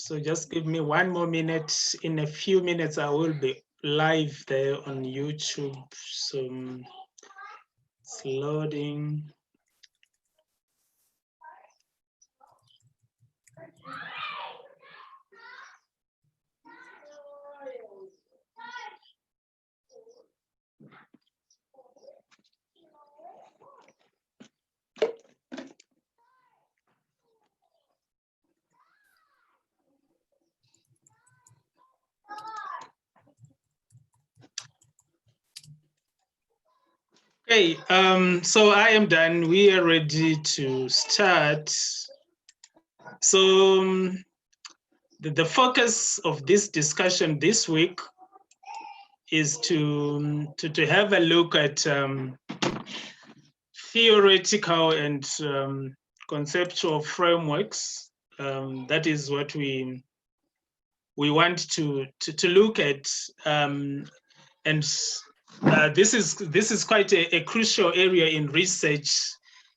So just give me one more minute. In a few minutes, I will be live there on YouTube. So it's loading. Okay, so I am done. We are ready to start. So the focus of this discussion this week is to have a look at theoretical and conceptual frameworks. That is what we want to look at, and this is quite a crucial area in research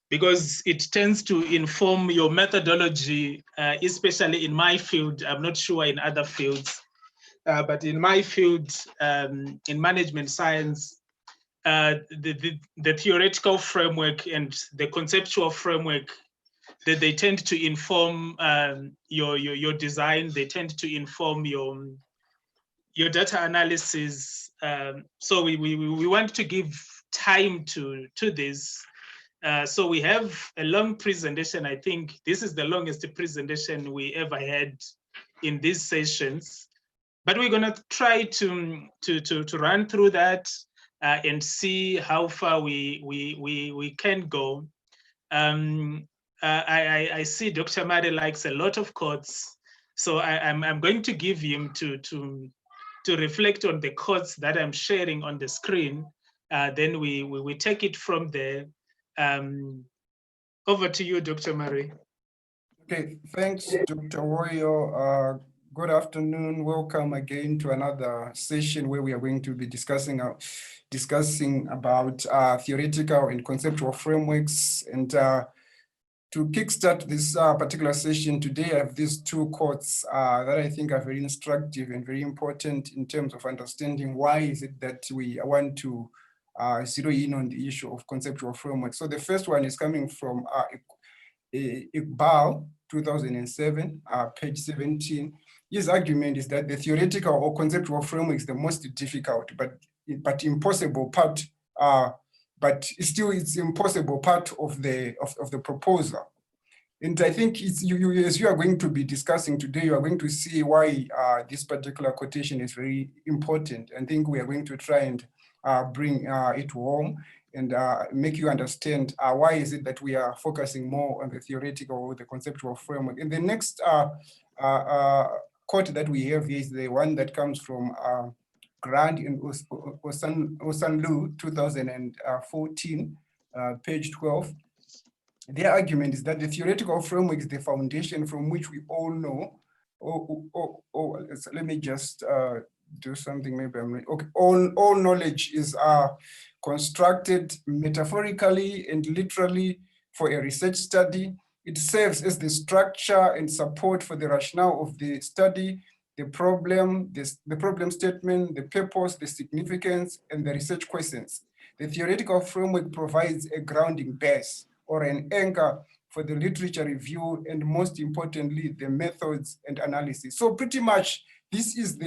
because it tends to inform your methodology, especially in my field. I'm not sure in other fields, but in my field, in management science, the theoretical framework and the conceptual framework, that they tend to inform your design. They tend to inform your data analysis. So we want to give time to this. So we have a long presentation. I think this is the longest presentation we ever had in these sessions. But we're going to try to run through that and see how far we can go. I see Dr. Mari likes a lot of quotes, so I'm going to give him to reflect on the quotes that I'm sharing on the screen. Then we take it from there. Over to you, Dr. Mari. Okay, thanks, Dr. Woyo. Good afternoon. Welcome again to another session where we are going to be discussing about theoretical and conceptual frameworks. And to kickstart this particular session today, I have these two quotes that I think are very instructive and very important in terms of understanding why is it that we want to zero in on the issue of conceptual framework. So the first one is coming from Iqbal, 2007, page 17. His argument is that the theoretical or conceptual framework is the most difficult, but impossible part. But still, it's impossible part of the proposal. And I think it's as you are going to be discussing today, you are going to see why this particular quotation is very important. I think we are going to try and bring it home and make you understand why is it that we are focusing more on the theoretical or the conceptual framework. And the next quote that we have here is the one that comes from Grant and Osanlu, 2014, page 12. Their argument is that the theoretical framework is the foundation from which we all know. Let me just do something. Maybe I'm okay. All knowledge is constructed metaphorically and literally for a research study. It serves as the structure and support for the rationale of the study, the problem statement, the purpose, the significance, and the research questions. The theoretical framework provides a grounding base or an anchor for the literature review, and most importantly, the methods and analysis. So pretty much, this is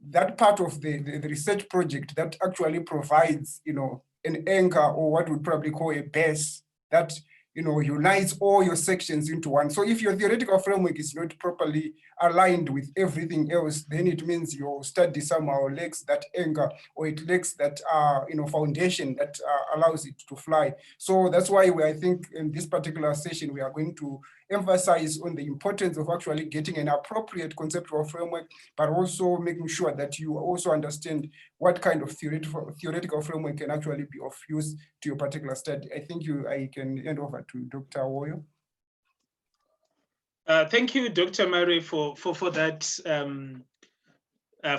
that part of the research project that actually provides, an anchor, or what we'd probably call a base that, unites all your sections into one. So if your theoretical framework is not properly aligned with everything else, then it means your study somehow lacks that anchor, or it lacks that, foundation that allows it to fly. So that's why I think in this particular session, we are going to emphasize on the importance of actually getting an appropriate conceptual framework, but also making sure that you also understand what kind of theoretical framework can actually be of use to your particular study. I think I can hand over to Dr. Woyo. Thank you, Dr. Mari, for that,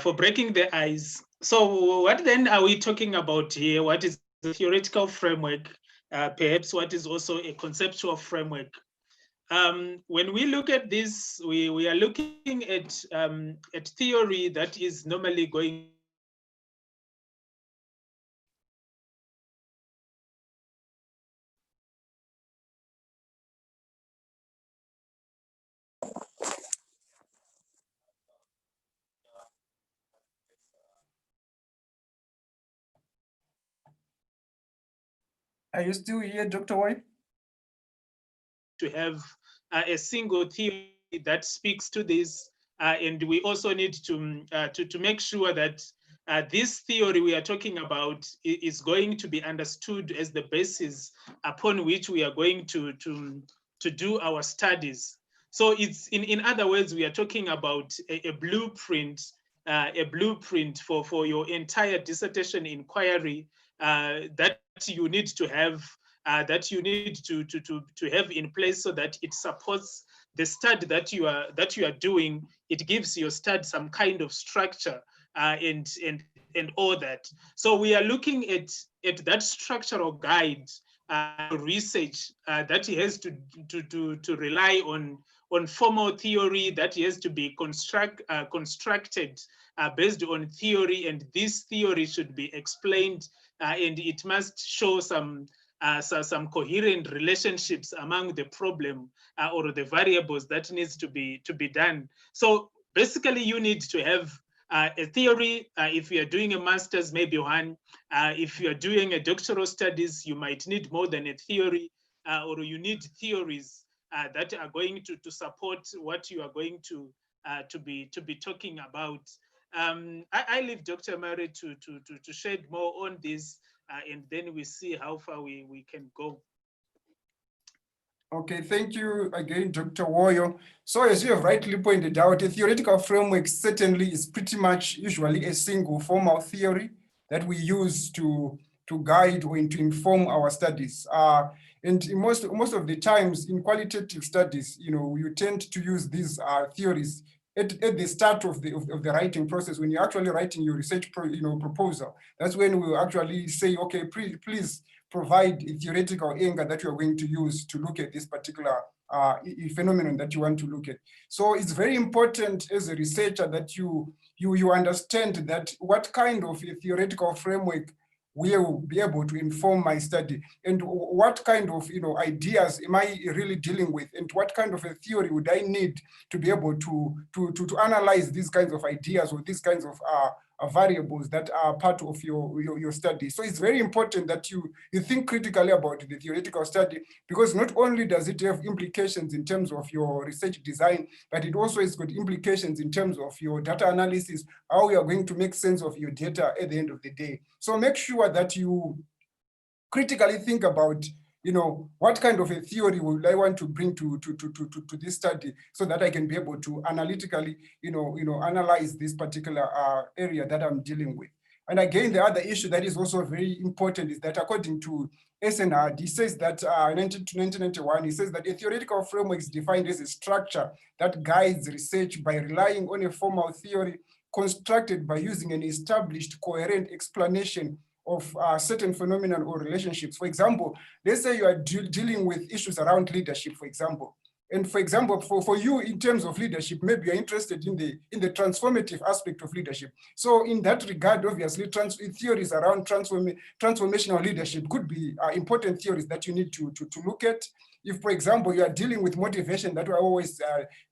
for breaking the ice. So what then are we talking about here? What is the theoretical framework? Perhaps what is also a conceptual framework? when we look at this, we are looking at theory that is normally going Are you still here, Dr. White? to have a single theory that speaks to this, and we also need to make sure that this theory we are talking about is going to be understood as the basis upon which we are going to do our studies. So it's in other words, we are talking about a blueprint, for your entire dissertation inquiry that you need to have, that you need to have in place so that it supports the study that you are doing. It gives your study some kind of structure and all that. So we are looking at that structural guide for research that has to rely on formal theory, that has to be constructed based on theory, and this theory should be explained, and it must show some coherent relationships among the problem or the variables that needs to be done. So basically, you need to have a theory. If you are doing a master's, maybe one. If you are doing a doctoral studies, you might need more than a theory, or you need theories that are going to support what you are going to be talking about. I leave Dr. Murray to shed more on this, and then we see how far we can go. Okay, thank you again, Dr. Woyo. So as you have rightly pointed out, a theoretical framework certainly is pretty much usually a single formal theory that we use to guide or to inform our studies. And most of the times in qualitative studies, you tend to use these theories at the start of the writing process. When you're actually writing your research proposal, that's when we will actually say, okay, please provide a theoretical angle that you are going to use to look at this particular phenomenon that you want to look at. So it's very important as a researcher that you understand that what kind of a theoretical framework will be able to inform my study, and what kind of ideas am I really dealing with, and what kind of a theory would I need to be able to analyze these kinds of ideas or these kinds of variables that are part of your study. So it's very important that you think critically about the theoretical study, because not only does it have implications in terms of your research design, but it also has got implications in terms of your data analysis, how you are going to make sense of your data at the end of the day. So make sure that you critically think about what kind of a theory would I want to bring to this study, so that I can be able to analytically, analyze this particular area that I'm dealing with. And again, the other issue that is also very important is that according to SNRD, he says that 1991, he says that a theoretical framework is defined as a structure that guides research by relying on a formal theory constructed by using an established coherent explanation of certain phenomena or relationships. For example, let's say you are dealing with issues around leadership, for example. And for example, for you in terms of leadership, maybe you're interested in the transformative aspect of leadership. So in that regard, obviously, theories around transformational leadership could be important theories that you need to look at. If, for example, you are dealing with motivation that I always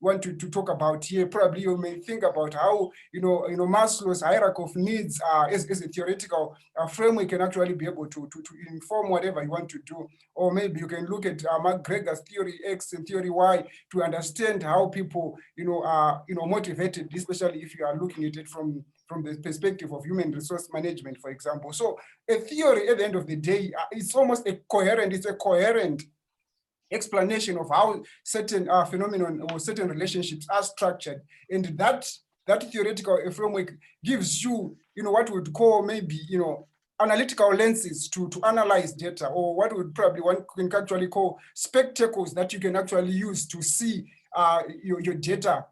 want to talk about here, probably you may think about how Maslow's hierarchy of needs as a theoretical framework can actually be able to inform whatever you want to do. Or maybe you can look at McGregor's theory X and theory Y to understand how people are motivated, especially if you are looking at it from the perspective of human resource management, for example. So a theory at the end of the day, it's almost a coherent explanation of how certain phenomenon or certain relationships are structured, and that theoretical framework gives you what we would call maybe analytical lenses to analyze data, or what would probably one can actually call spectacles that you can actually use to see your data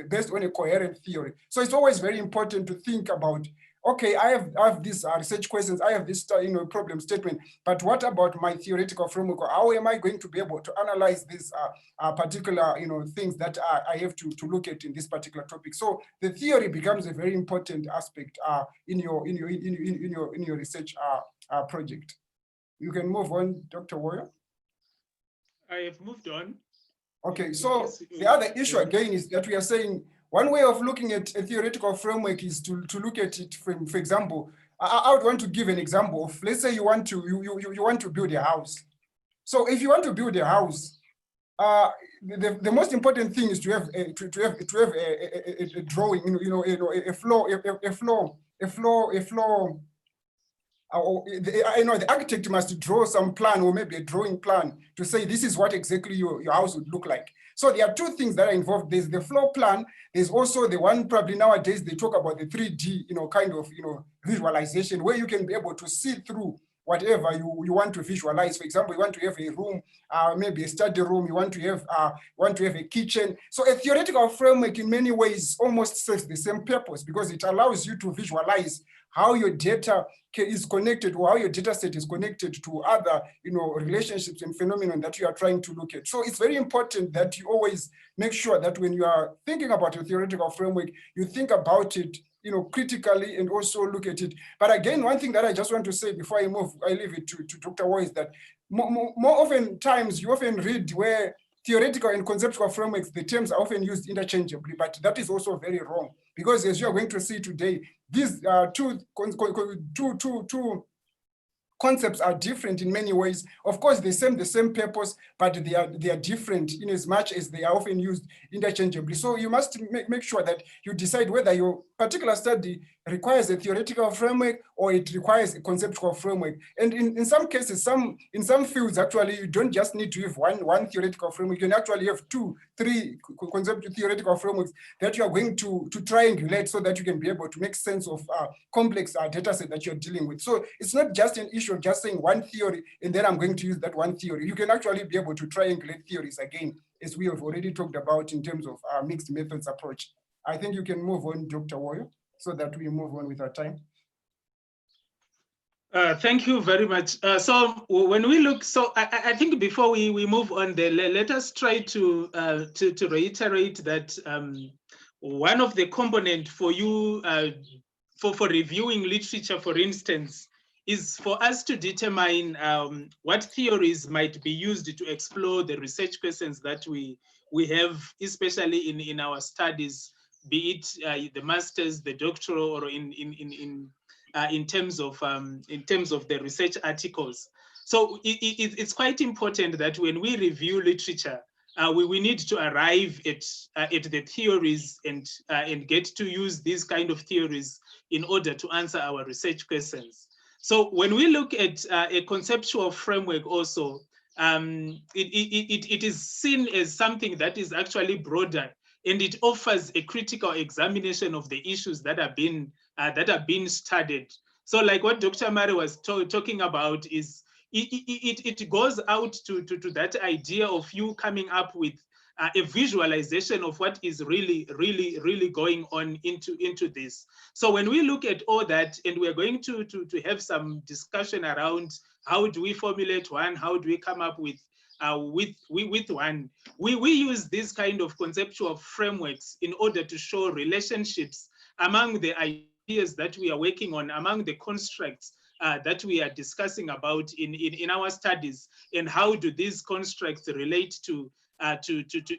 based on a coherent theory. So it's always very important to think about, okay, I have these research questions, I have this problem statement, but what about my theoretical framework? Or how am I going to be able to analyze these particular things that I have to look at in this particular topic? So the theory becomes a very important aspect in your research project. You can move on, Dr. Warrior. I have moved on. Okay, so the other issue again is that we are saying one way of looking at a theoretical framework is to look at it from, for example, I would want to give an example of, let's say you want to build a house. So if you want to build a house, the most important thing is to have a drawing, a floor. I know the architect must draw some plan, or maybe a drawing plan, to say this is what exactly your house would look like. So there are two things that are involved. There's the floor plan. There's also the one, probably nowadays they talk about the 3D, kind of, visualization, where you can be able to see through whatever you want to visualize. For example, you want to have a room, maybe a study room. You want to have a kitchen. So a theoretical framework, in many ways, almost serves the same purpose, because it allows you to visualize how your data is connected, or how your data set is connected to other, relationships and phenomena that you are trying to look at. So it's very important that you always make sure that when you are thinking about a theoretical framework, you think about it, critically, and also look at it. But again, one thing that I just want to say before I leave it to Dr. War, is that more often times you often read where theoretical and conceptual frameworks, the terms are often used interchangeably, but that is also very wrong, because as you are going to see today, these two concepts are different in many ways. Of course, they serve the same purpose, but they are different in as much as they are often used interchangeably. So you must make sure that you decide whether your particular study requires a theoretical framework or it requires a conceptual framework. And in some cases, in some fields, actually, you don't just need to have one theoretical framework. You can actually have 2, 3 conceptual theoretical frameworks that you are going to triangulate, so that you can be able to make sense of complex data set that you're dealing with. So it's not just an issue of just saying one theory and then I'm going to use that one theory. You can actually be able to triangulate theories again, as we have already talked about in terms of mixed methods approach. I think you can move on, Dr. Warrior, so that we move on with our time. Thank you very much. So when we look, so I think before we move on there, let us try to reiterate that one of the components for you for reviewing literature, for instance, is for us to determine what theories might be used to explore the research questions that we have, especially in our studies, be it the masters, the doctoral, or in terms of the research articles. So it's quite important that when we review literature, we need to arrive at the theories and get to use these kind of theories in order to answer our research questions. So when we look at a conceptual framework also, it is seen as something that is actually broader, and it offers a critical examination of the issues that are being studied. So like what Dr. Mari was talking about is, it goes out to that idea of you coming up with a visualization of what is really going on into this. So when we look at all that, and we're going to have some discussion around how do we formulate one, how do we come up with one, we use these kind of conceptual frameworks in order to show relationships among the ideas that we are working on, among the constructs that we are discussing about in our studies, and how do these constructs relate to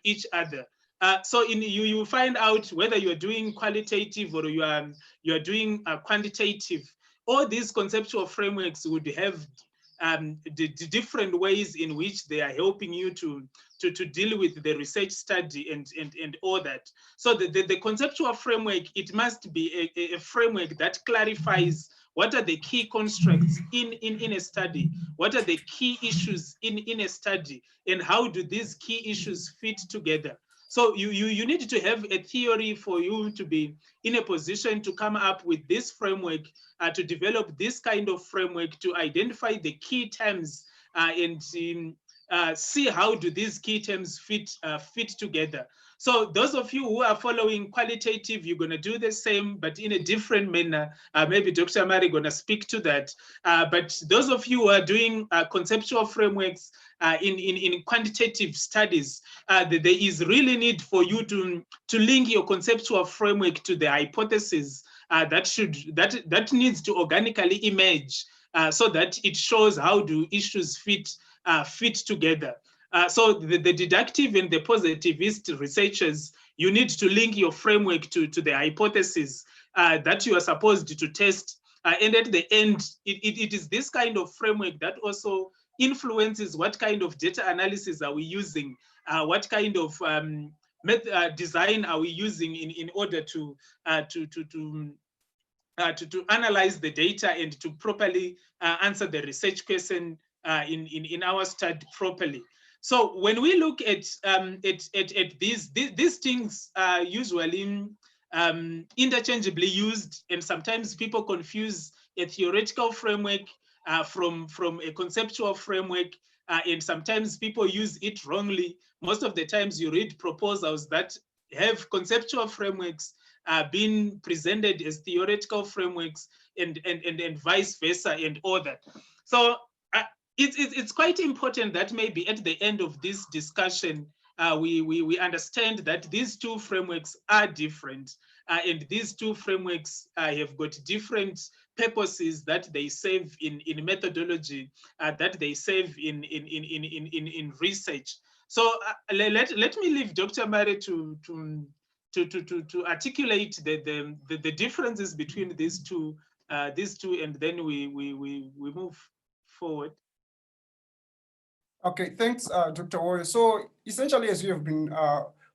each other. So you find out whether you're doing qualitative or you're doing quantitative. All these conceptual frameworks would have the different ways in which they are helping you to deal with the research study and all that. So the conceptual framework, it must be a framework that clarifies what are the key constructs in a study, what are the key issues in a study, and how do these key issues fit together. So you need to have a theory for you to be in a position to come up with this framework, to develop this kind of framework, to identify the key terms and see how do these key terms fit together. So those of you who are following qualitative, you're going to do the same, but in a different manner. Maybe Dr. Mari going to speak to that. But those of you who are doing conceptual frameworks in quantitative studies, there is really need for you to link your conceptual framework to the hypothesis that needs to organically emerge, so that it shows how do issues fit together. So the deductive and the positivist researchers, you need to link your framework to the hypothesis that you are supposed to test. And at the end, it is this kind of framework that also influences what kind of data analysis are we using, what kind of design are we using in order to analyze the data and to properly answer the research question in our study properly. So when we look at these things are usually interchangeably used, and sometimes people confuse a theoretical framework from a conceptual framework, and sometimes people use it wrongly. Most of the times you read proposals that have conceptual frameworks being presented as theoretical frameworks, and vice versa, and all that. So it's quite important that maybe at the end of this discussion, we understand that these two frameworks are different, and these two frameworks have got different purposes that they serve in methodology, that they serve in research. So let me leave Dr. Mari to articulate the differences between these two, and then we move forward. Okay, thanks, Dr. Warrior. So essentially, as you have been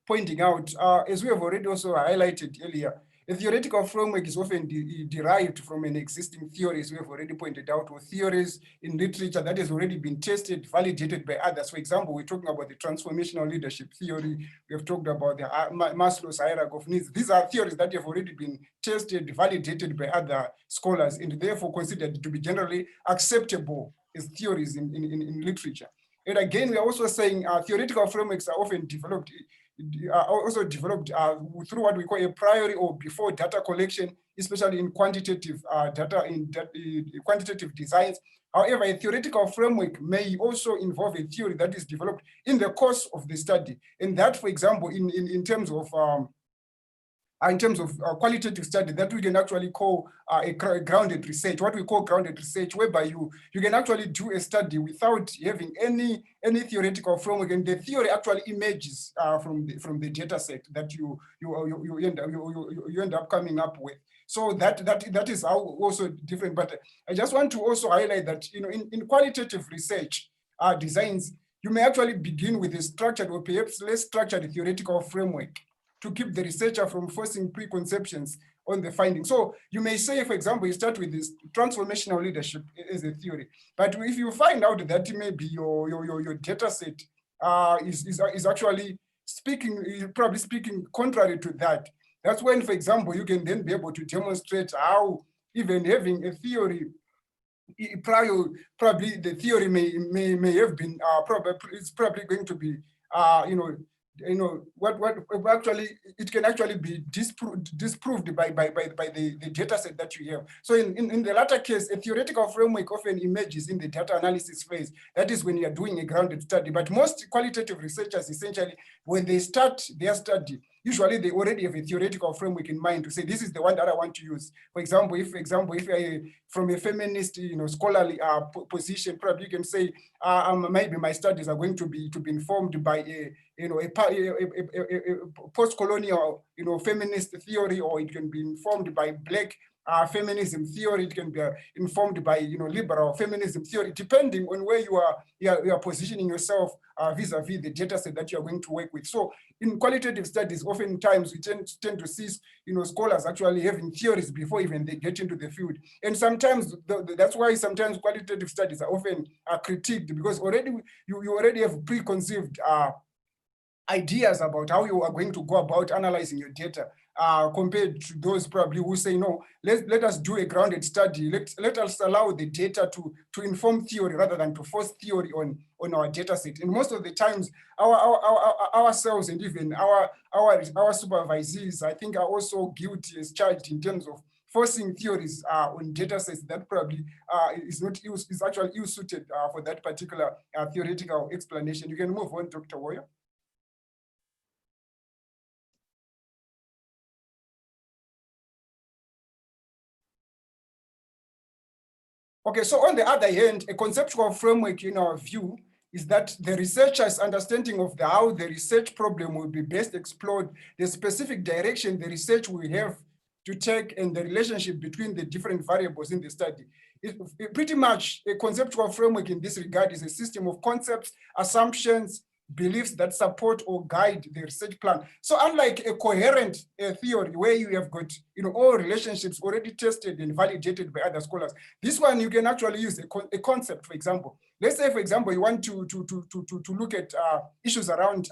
pointing out, as we have already also highlighted earlier, a theoretical framework is often derived from an existing theory, as we have already pointed out, or theories in literature that has already been tested, validated by others. For example, we're talking about the transformational leadership theory. We have talked about the Maslow's hierarchy of needs. These are theories that have already been tested, validated by other scholars, and therefore considered to be generally acceptable as theories in literature. And again, we are also saying theoretical frameworks are often developed through what we call a priori or before data collection, especially in quantitative quantitative designs. However, a theoretical framework may also involve a theory that is developed in the course of the study. And that, for example, in terms of qualitative study, that we can actually call a grounded research, what we call grounded research, whereby you can actually do a study without having any theoretical framework, and the theory actually emerges from the data set that you end up coming up with. So that is also different. But I just want to also highlight that in qualitative research designs, you may actually begin with a structured or perhaps less structured theoretical framework to keep the researcher from forcing preconceptions on the findings. So you may say, for example, you start with this transformational leadership as a theory, but if you find out that maybe your data set is actually probably speaking contrary to that, that's when, for example, you can then be able to demonstrate how even having a theory probably the theory may have been it's probably going to be what actually it can actually be disproved by the data set that you have. So in the latter case, a theoretical framework often emerges in the data analysis phase. That is when you are doing a grounded study. But most qualitative researchers, essentially, when they start their study, usually they already have a theoretical framework in mind to say, this is the one that I want to use. For example, if I, from a feminist, scholarly position, probably you can say, maybe my studies are going to be informed by a post-colonial, feminist theory, or it can be informed by Black feminism theory. It can be informed by, liberal feminism theory, depending on where you are positioning yourself vis-a-vis the data set that you are going to work with. So in qualitative studies, oftentimes we tend to see, scholars actually having theories before even they get into the field. And sometimes that's why sometimes qualitative studies are often critiqued, because you already have preconceived ideas about how you are going to go about analyzing your data. compared to those probably who say, no, let us do a grounded study. Let us allow the data to inform theory rather than to force theory on our data set. And most of the times, ourselves and even our supervisees, I think, are also guilty as charged in terms of forcing theories on data sets that probably is actually ill-suited for that particular theoretical explanation. You can move on, Dr. Warrior. Okay, so on the other hand, a conceptual framework in our view is that the researcher's understanding of how the research problem will be best explored, the specific direction the research will have to take, and the relationship between the different variables in the study. Pretty much a conceptual framework in this regard is a system of concepts, assumptions, beliefs that support or guide the research plan. So unlike a coherent theory where you have got all relationships already tested and validated by other scholars, this one you can actually use a concept. For example, let's say, for example, you want to look at issues around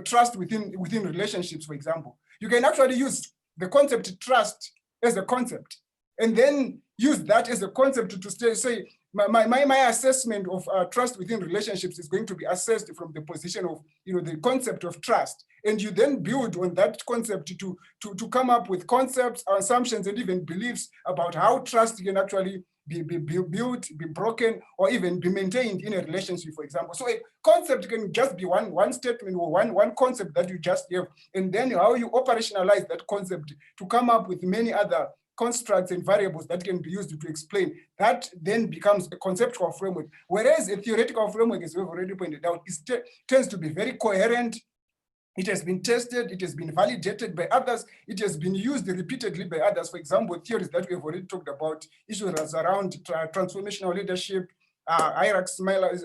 trust within relationships. For example, you can actually use the concept trust as a concept, and then use that as a concept to say my assessment of trust within relationships is going to be assessed from the position of the concept of trust, and you then build on that concept to come up with concepts, assumptions, and even beliefs about how trust can actually be built, be broken, or even be maintained in a relationship, for example. So a concept can just be one statement or one concept that you just have, and then how you operationalize that concept to come up with many other constructs and variables that can be used to explain. That then becomes a conceptual framework. Whereas a theoretical framework, as we've already pointed out, tends to be very coherent. It has been tested, it has been validated by others, it has been used repeatedly by others. For example, theories that we have already talked about, issues around transformational leadership, Maslow's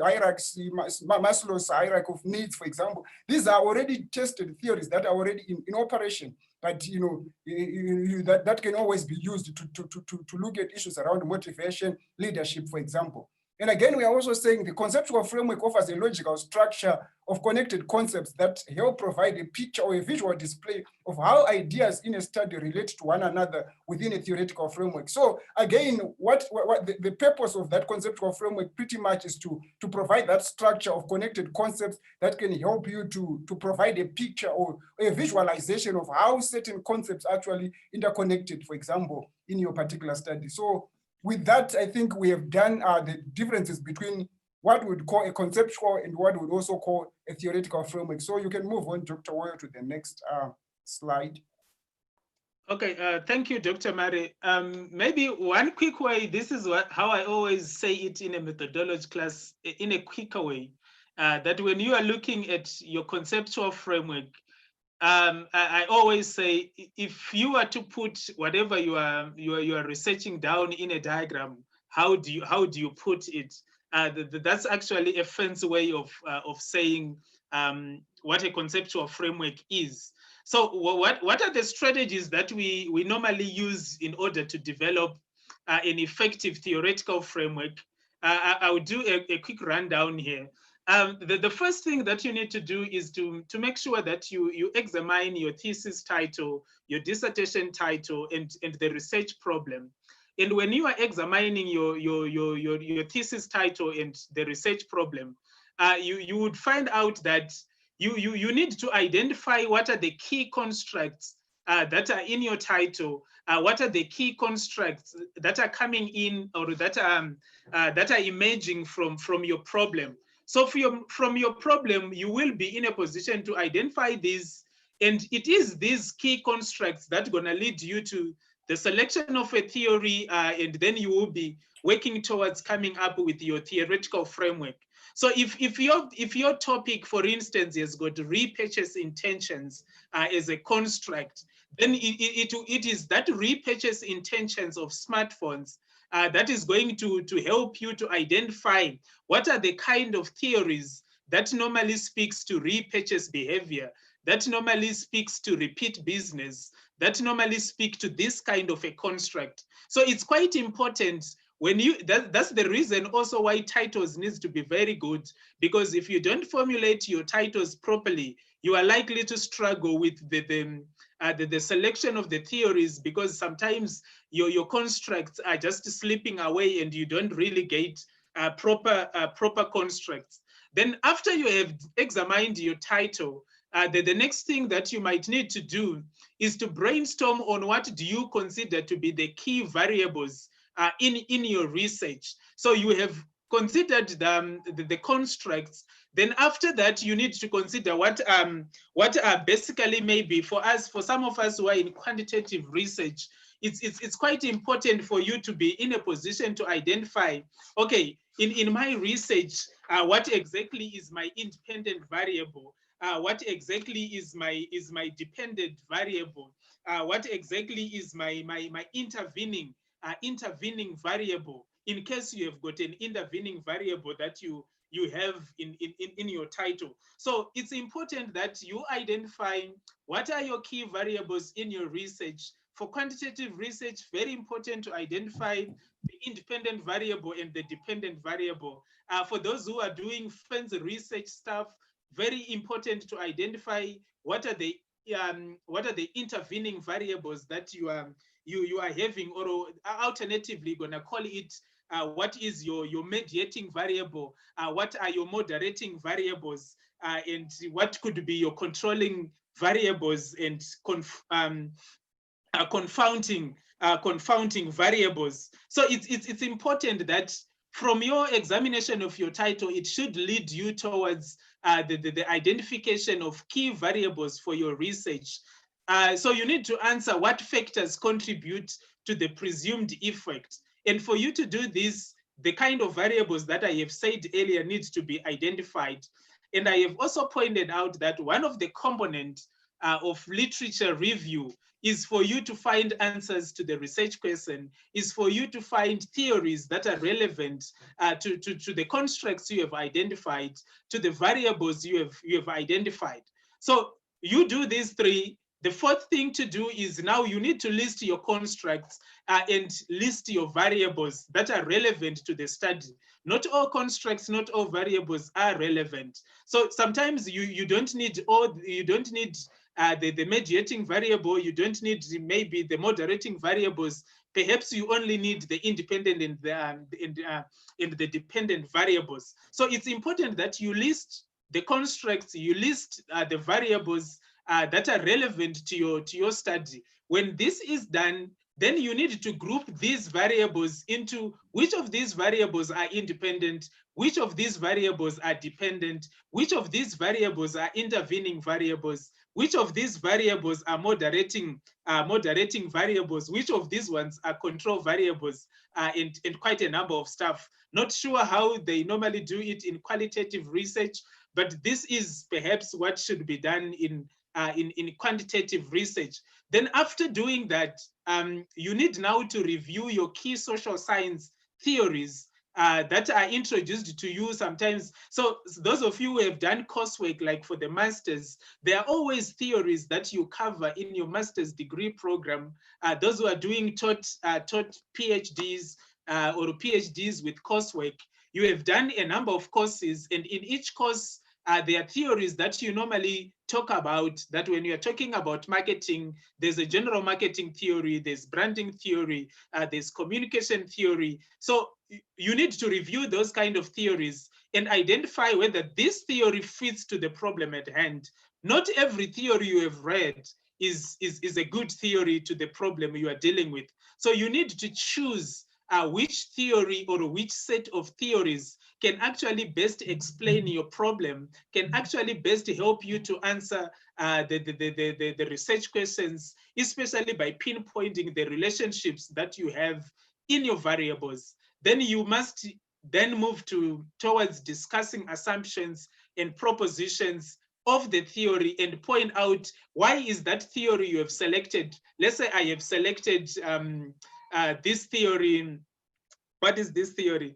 hierarchy of needs, for example. These are already tested theories that are already in operation, but that can always be used to look at issues around motivation, leadership, for example. And again, we are also saying the conceptual framework offers a logical structure of connected concepts that help provide a picture or a visual display of how ideas in a study relate to one another within a theoretical framework. So again, what the purpose of that conceptual framework pretty much is to provide that structure of connected concepts that can help you to provide a picture or a visualization of how certain concepts actually interconnected, for example, in your particular study. So with that, I think we have done the differences between what we would call a conceptual and what we would also call a theoretical framework. So you can move on, Dr. Warrior, to the next slide. Okay, thank you, Dr. Mari. Maybe one quick way, this is how I always say it in a methodology class, in a quicker way, that when you are looking at your conceptual framework, I always say, if you are to put whatever you are researching down in a diagram, how do you put it? That's actually a fancy way of saying what a conceptual framework is. So what are the strategies that we normally use in order to develop an effective theoretical framework? I will do a quick rundown here. The first thing that you need to do is to make sure that you examine your thesis title, your dissertation title, and the research problem. And when you are examining your thesis title and the research problem, you would find out that you need to identify what are the key constructs that are in your title, what are the key constructs that are coming in or that are emerging from your problem. So from your problem, you will be in a position to identify these, and it is these key constructs that are going to lead you to the selection of a theory, and then you will be working towards coming up with your theoretical framework. So if your topic, for instance, has got repurchase intentions as a construct, then it is that repurchase intentions of smartphones that is going to help you to identify what are the kind of theories that normally speaks to repurchase behavior, that normally speaks to repeat business, that normally speak to this kind of a construct. So it's quite important that's the reason also why titles needs to be very good, because if you don't formulate your titles properly, you are likely to struggle with the selection of the theories, because sometimes your constructs are just slipping away and you don't really get proper constructs. Then after you have examined your title, the next thing that you might need to do is to brainstorm on what do you consider to be the key variables in your research. So you have considered the constructs. Then after that, you need to consider what are basically, maybe for some of us who are in quantitative research, it's quite important for you to be in a position to identify, okay, in my research, what exactly is my independent variable? What exactly is my dependent variable? What exactly is my intervening variable, in case you have got an intervening variable that you have in your title. So it's important that you identify what are your key variables in your research. For quantitative research, very important to identify the independent variable and the dependent variable. For those who are doing fancy research stuff, very important to identify what are the intervening variables that you are having, or alternatively gonna call it what is your mediating variable, what are your moderating variables, and what could be your controlling variables, and confounding variables. So it's important that from your examination of your title, it should lead you towards the identification of key variables for your research. So you need to answer what factors contribute to the presumed effect. And for you to do this, the kind of variables that I have said earlier needs to be identified. And I have also pointed out that one of the components of literature review is for you to find answers to the research question, is for you to find theories that are relevant to the constructs you have identified, to the variables you have identified. So you do these three. The fourth thing to do is now you need to list your constructs and list your variables that are relevant to the study. Not all constructs, not all variables are relevant. So sometimes you don't need the mediating variable, you don't need maybe the moderating variables. Perhaps you only need the independent and the dependent variables. So it's important that you list the constructs, you list the variables that are relevant to your study. When this is done, then you need to group these variables into which of these variables are independent, which of these variables are dependent, which of these variables are intervening variables, which of these variables are moderating variables, which of these ones are control variables, and quite a number of stuff. Not sure how they normally do it in qualitative research, but this is perhaps what should be done in quantitative research. Then after doing that, you need now to review your key social science theories that are introduced to you sometimes. So those of you who have done coursework, like for the masters, there are always theories that you cover in your master's degree program. Those who are doing taught PhDs or PhDs with coursework, you have done a number of courses, and in each course, there are theories that you normally talk about, that when you're talking about marketing, there's a general marketing theory, there's branding theory, there's communication theory. So you need to review those kind of theories and identify whether this theory fits to the problem at hand. Not every theory you have read is a good theory to the problem you are dealing with. So you need to choose which theory or which set of theories can actually best explain your problem, can actually best help you to answer the research questions, especially by pinpointing the relationships that you have in your variables. Then you must then move towards discussing assumptions and propositions of the theory and point out why is that theory you have selected. Let's say I have selected this theory. What is this theory?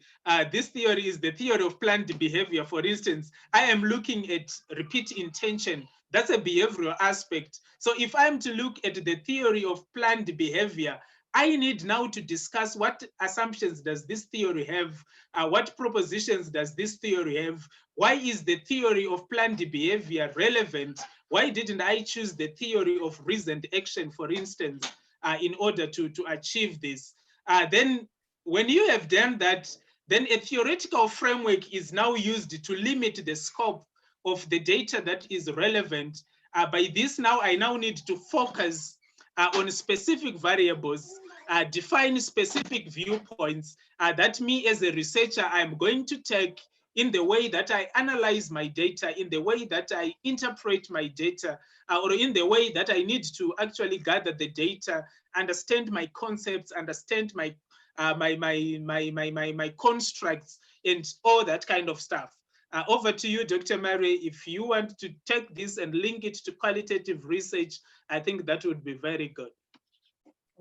This theory is the theory of planned behavior. For instance, I am looking at repeat intention. That's a behavioral aspect. So if I'm to look at the theory of planned behavior, I need now to discuss what assumptions does this theory have, what propositions does this theory have, why is the theory of planned behavior relevant, why didn't I choose the theory of reasoned action, for instance, in order to achieve this. Then when you have done that, then a theoretical framework is now used to limit the scope of the data that is relevant. By this now, I now need to focus on specific variables, define specific viewpoints that me as a researcher, I'm going to take in the way that I analyze my data, in the way that I interpret my data, or in the way that I need to actually gather the data, understand my concepts, understand my my constructs, and all that kind of stuff. Over to you, Dr. Murray. If you want to take this and link it to qualitative research, I think that would be very good.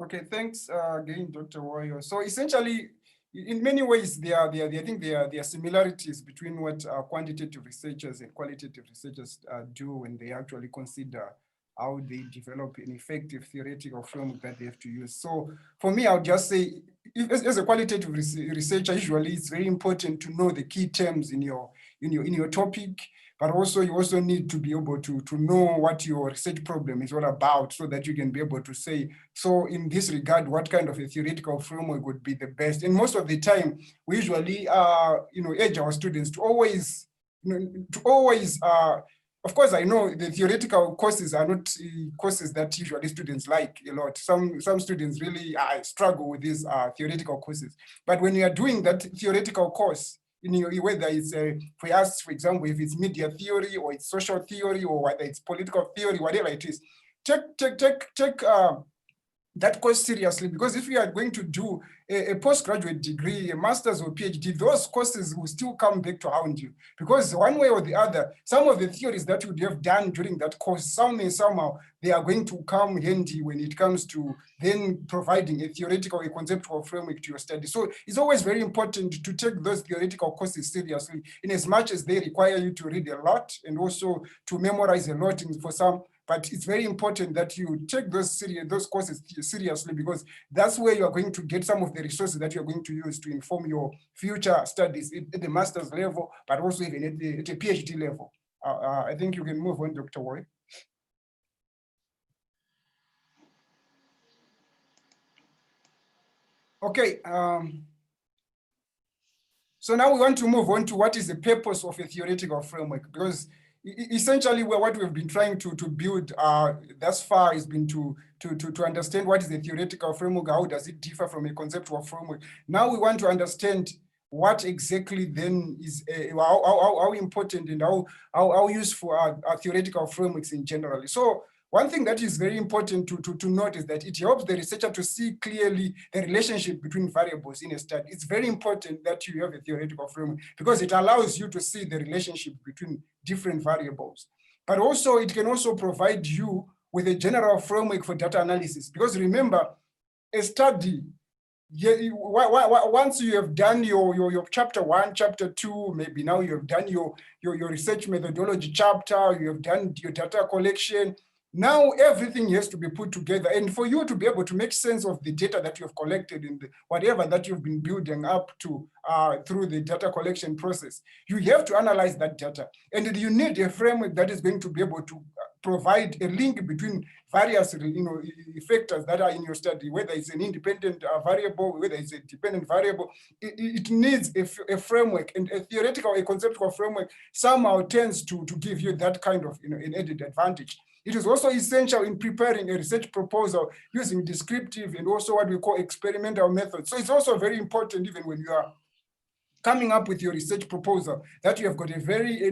Okay, thanks again, Dr. Warrior. So essentially, in many ways, I think there are similarities between what quantitative researchers and qualitative researchers do when they actually consider how they develop an effective theoretical framework that they have to use. So for me, I would just say, as a qualitative researcher, usually it's very important to know the key terms in your topic, but also you also need to be able to know what your research problem is all about, so that you can be able to say, so in this regard, what kind of a theoretical framework would be the best? And most of the time, we usually urge our students to always, of course, I know the theoretical courses are not courses that usually students like a lot. Some students really struggle with these theoretical courses. But when you are doing that theoretical course, whether it's, for us, for example, if it's media theory or it's social theory or whether it's political theory, whatever it is, take that course seriously, because if you are going to do a postgraduate degree, a master's or PhD, those courses will still come back to haunt you, because one way or the other, some of the theories that you would have done during that course, somehow they are going to come handy when it comes to then providing a theoretical, a conceptual framework to your study. So it's always very important to take those theoretical courses seriously, in as much as they require you to read a lot and also to memorize a lot for some. But it's very important that you take those courses seriously, because that's where you are going to get some of the resources that you're going to use to inform your future studies at the master's level, but also even at a PhD level. I think you can move on, Dr. Roy. Okay. So now we want to move on to what is the purpose of a theoretical framework, because essentially what we've been trying to build thus far has been to understand what is the theoretical framework, how does it differ from a conceptual framework. Now we want to understand what exactly then is, how important and how useful are theoretical frameworks in general. So one thing that is very important to note is that it helps the researcher to see clearly the relationship between variables in a study. It's very important that you have a theoretical framework, because it allows you to see the relationship between different variables. But also, it can also provide you with a general framework for data analysis, because remember, a study, once you have done your chapter 1, chapter 2, maybe now you have done your research methodology chapter, you have done your data collection. Now everything has to be put together, and for you to be able to make sense of the data that you have collected and whatever that you've been building up to through the data collection process, you have to analyze that data, and you need a framework that is going to be able to provide a link between various factors that are in your study, whether it's an independent variable, whether it's a dependent variable. It needs a framework, and a theoretical, a conceptual framework somehow tends to give you that kind of an added advantage. It is also essential in preparing a research proposal using descriptive and also what we call experimental methods. So it's also very important, even when you are coming up with your research proposal, that you have got a very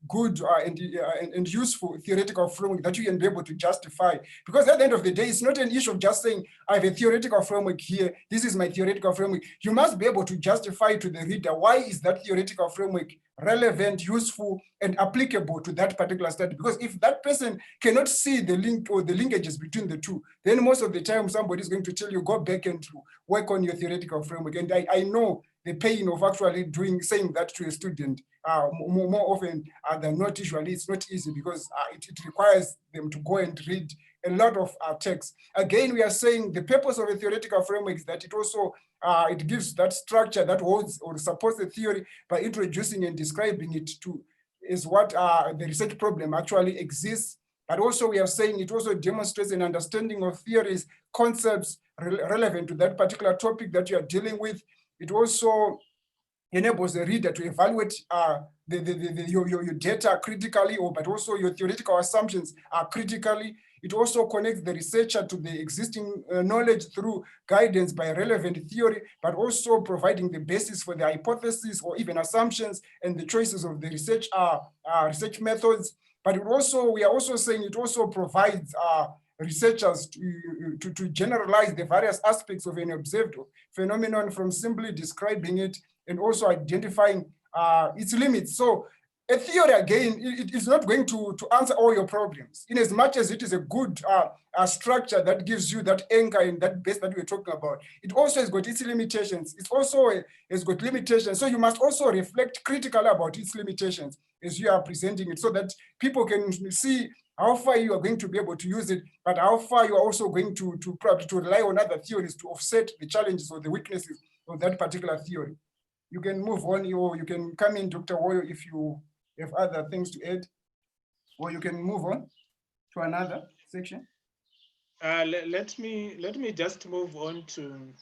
good and useful theoretical framework that you can be able to justify. Because at the end of the day, it's not an issue of just saying, I have a theoretical framework here, this is my theoretical framework. You must be able to justify to the reader, why is that theoretical framework relevant, useful, and applicable to that particular study? Because if that person cannot see the link or the linkages between the two, then most of the time somebody is going to tell you, go back and work on your theoretical framework. And I know the pain of actually saying that to a student more often than not. Usually it's not easy, because it requires them to go and read a lot of text. Again, we are saying the purpose of a theoretical framework is that it also it gives that structure that holds or supports the theory by introducing and describing it to is what the research problem actually exists. But also we are saying it also demonstrates an understanding of theories, concepts relevant to that particular topic that you are dealing with. It also enables the reader to evaluate your data critically, but also your theoretical assumptions critically. It also connects the researcher to the existing knowledge through guidance by relevant theory, but also providing the basis for the hypothesis or even assumptions and the choices of the research methods. But we are also saying it also provides researchers to generalize the various aspects of an observed phenomenon from simply describing it and also identifying its limits. So a theory, again, it is not going to answer all your problems, in as much as it is a good structure that gives you that anchor and that base that we're talking about. It also has got its limitations. It also has got limitations. So you must also reflect critically about its limitations as you are presenting it, so that people can see how far you are going to be able to use it, but how far you are also going to probably to rely on other theories to offset the challenges or the weaknesses of that particular theory. You can move on, or you can come in, Dr. Woyo, if you have other things to add, or you can move on to another section. Let me just move on to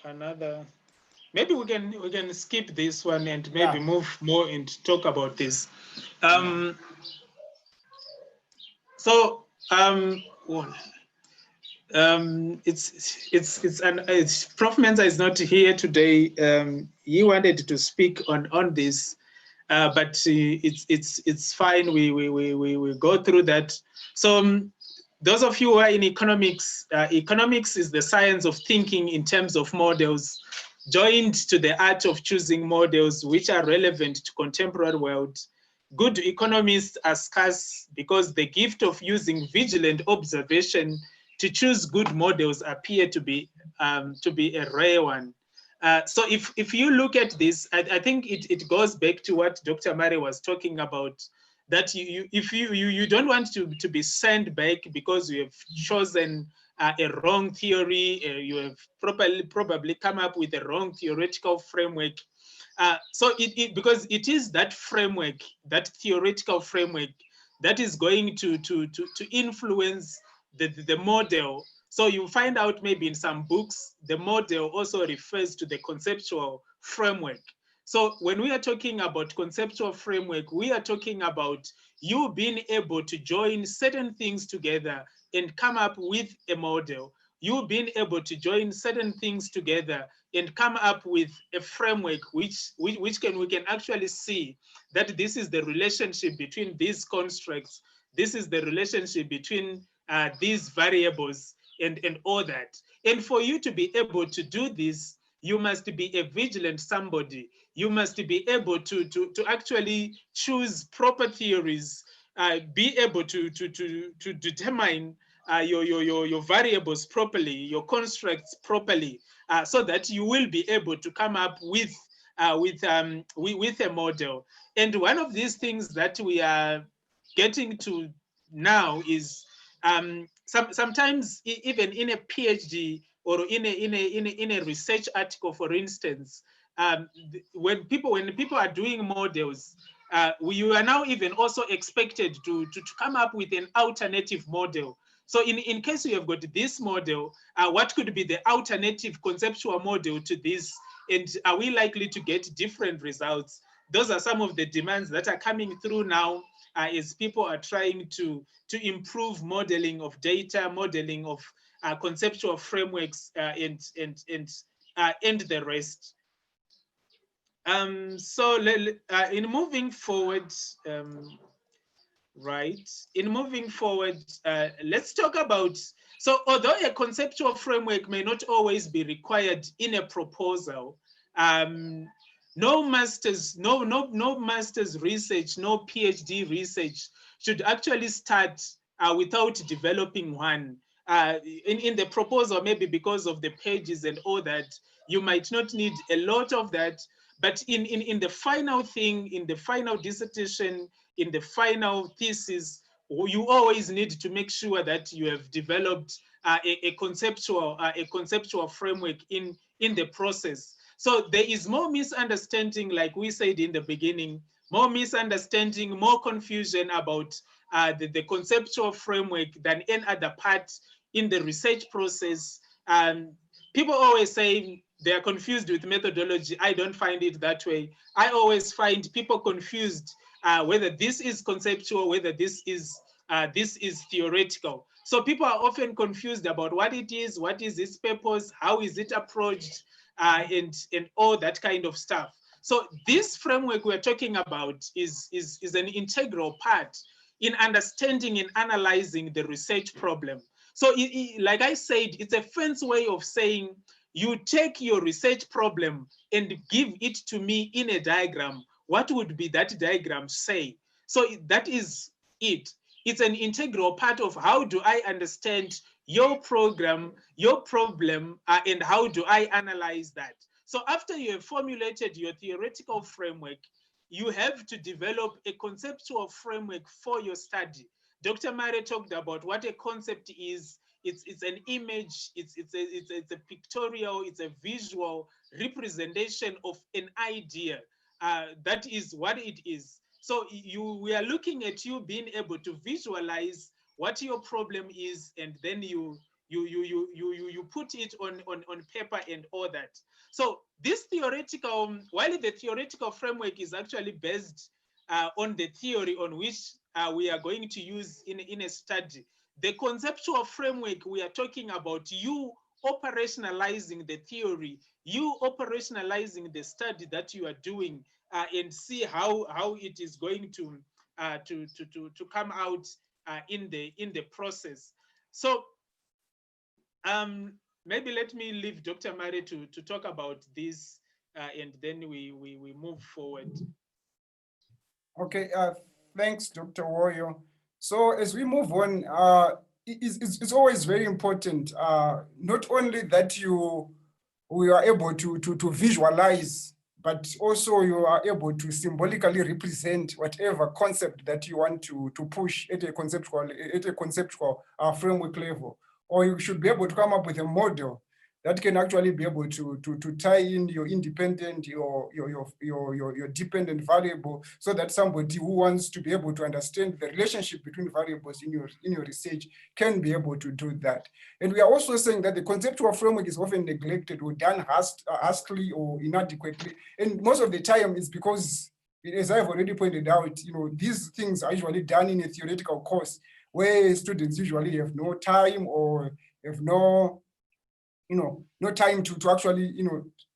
another. Maybe we can skip this one and maybe move more and talk about this. So it's Prof. Menza is not here today. He wanted to speak on this, but it's fine. We go through that. So those of you who are in economics, economics is the science of thinking in terms of models, joined to the art of choosing models which are relevant to contemporary world. Good economists are scarce because the gift of using vigilant observation to choose good models appear to be a rare one. So if you look at this, I think it goes back to what Dr. Mari was talking about, that if you don't want to be sent back because you have chosen a wrong theory, you have probably come up with a wrong theoretical framework. So because it is that framework, that theoretical framework, that is going to influence the model. So you find out maybe in some books, the model also refers to the conceptual framework. So when we are talking about conceptual framework, we are talking about you being able to join certain things together and come up with a model. You being able to join certain things together and come up with a framework we can actually see that this is the relationship between these constructs. This is the relationship between these variables and all that. And for you to be able to do this, you must be a vigilant somebody. You must be able to actually choose proper theories, be able to determine your variables properly, your constructs properly, so that you will be able to come up with a model. And one of these things that we are getting to now is sometimes even in a PhD or in a research article, for instance, when people are doing models, you are now even also expected to come up with an alternative model. So in case you have got this model, what could be the alternative conceptual model to this? And are we likely to get different results? Those are some of the demands that are coming through now as people are trying to improve modeling of data, modeling of conceptual frameworks, and the rest. So in moving forward, let's talk about, so although a conceptual framework may not always be required in a proposal, no master's research, no PhD research should actually start without developing one. In the proposal, maybe because of the pages and all that, you might not need a lot of that, but in the final thing, in the final dissertation, in the final thesis, you always need to make sure that you have developed a conceptual framework in the process. So there is more misunderstanding, like we said in the beginning, more misunderstanding, more confusion about the conceptual framework than any other part in the research process. People always say they are confused with methodology. I don't find it that way. I always find people confused whether this is conceptual, whether this is theoretical. So people are often confused about what it is, what is its purpose, how is it approached, and all that kind of stuff. So this framework we're talking about is an integral part in understanding and analyzing the research problem. So like I said, it's a fancy way of saying you take your research problem and give it to me in a diagram. What would be that diagram say? So that is it. It's an integral part of how do I understand your program, your problem, and how do I analyze that? So after you have formulated your theoretical framework, you have to develop a conceptual framework for your study. Dr. Mare talked about what a concept is. It's an image, it's a pictorial, it's a visual representation of an idea. That is what it is. So we are looking at you being able to visualize what your problem is, and then you put it on paper and all that. So this theoretical, while the theoretical framework is actually based on the theory on which we are going to use in a study, the conceptual framework, we are talking about you operationalizing the theory, you operationalizing the study that you are doing, and see how it is going to come out in the process. So maybe let me leave Dr. Mare to talk about this, and then we move forward. Okay, thanks, Dr. Woyo. So as we move on, it's always very important, not only that we are able to visualize, but also you are able to symbolically represent whatever concept that you want to push at a conceptual framework level. Or you should be able to come up with a model that can actually be able to tie in your independent, your dependent variable, so that somebody who wants to be able to understand the relationship between variables in your research can be able to do that. And we are also saying that the conceptual framework is often neglected or done hastily or inadequately. And most of the time it's because, as I've already pointed out, these things are usually done in a theoretical course where students usually have no time or have no time to actually,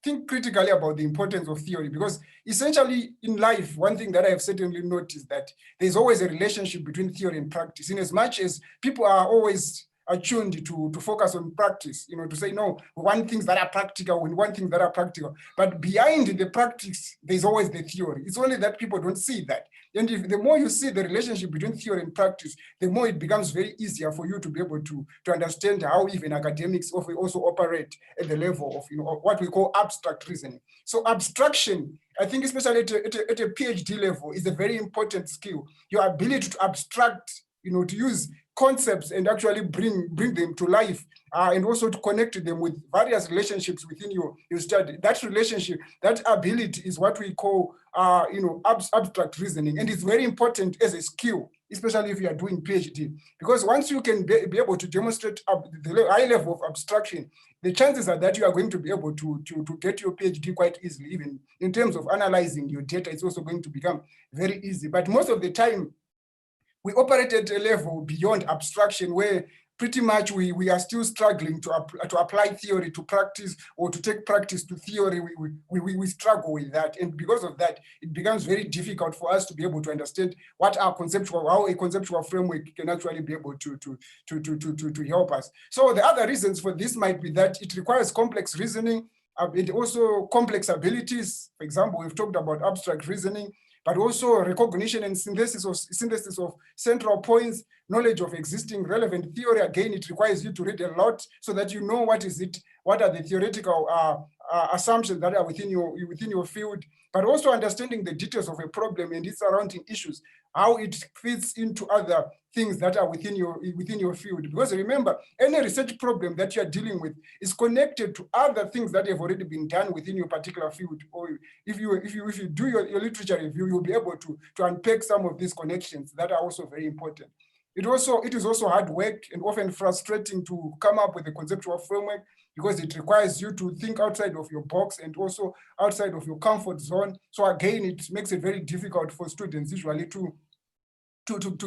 think critically about the importance of theory. Because essentially in life, one thing that I have certainly noticed that there's always a relationship between theory and practice, in as much as people are always attuned to focus on practice, to say, no, we want things that are practical, we want things that are practical. But behind the practice, there's always the theory. It's only that people don't see that. And the more you see the relationship between theory and practice, the more it becomes very easier for you to be able to understand how even academics also operate at the level of what we call abstract reasoning. So abstraction, I think especially at a PhD level, is a very important skill. Your ability to abstract, to use concepts and actually bring them to life, and also to connect them with various relationships within your study. That relationship, that ability is what we call abstract reasoning, and it's very important as a skill, especially if you are doing PhD, because once you can be able to demonstrate the high level of abstraction, the chances are that you are going to be able to get your PhD quite easily. Even in terms of analyzing your data, it's also going to become very easy. But most of the time, we operate at a level beyond abstraction where pretty much we are still struggling to apply theory to practice, or to take practice to theory. We struggle with that. And because of that, it becomes very difficult for us to be able to understand how a conceptual framework can actually be able to help us. So the other reasons for this might be that it requires complex reasoning, and also complex abilities. For example, we've talked about abstract reasoning, but also recognition and synthesis of central points, knowledge of existing relevant theory. Again, it requires you to read a lot so that you know what are the theoretical assumptions that are within your field. but also understanding the details of a problem and its surrounding issues, how it fits into other things that are within your field. Because remember, any research problem that you're dealing with is connected to other things that have already been done within your particular field. Or if you do your literature review, you'll be able to unpack some of these connections that are also very important. It is also hard work and often frustrating to come up with a conceptual framework, because it requires you to think outside of your box and also outside of your comfort zone. So again, it makes it very difficult for students usually to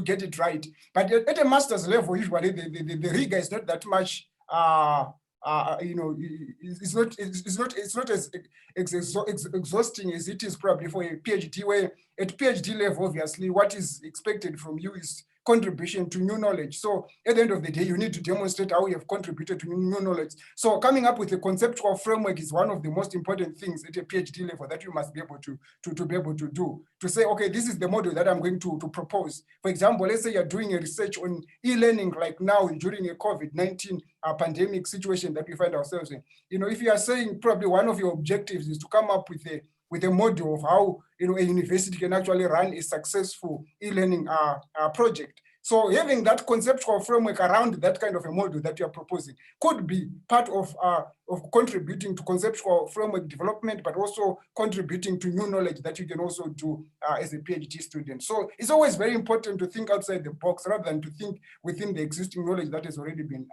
get it right. But at a master's level, usually the rigor is not that much. It's not as exhausting as it is probably for a PhD, where at PhD level, obviously, what is expected from you is contribution to new knowledge. So at the end of the day, you need to demonstrate how you have contributed to new knowledge. So coming up with a conceptual framework is one of the most important things at a PhD level that you must be able to be able to do. To say, okay, this is the model that I'm going to propose. For example, let's say you're doing a research on e-learning like now during a COVID-19 pandemic situation that we find ourselves in. If you are saying probably one of your objectives is to come up with a model of how a university can actually run a successful e-learning project. So having that conceptual framework around that kind of a model that you are proposing could be part of contributing to conceptual framework development, but also contributing to new knowledge that you can also do as a PhD student. So it's always very important to think outside the box rather than to think within the existing knowledge that has already been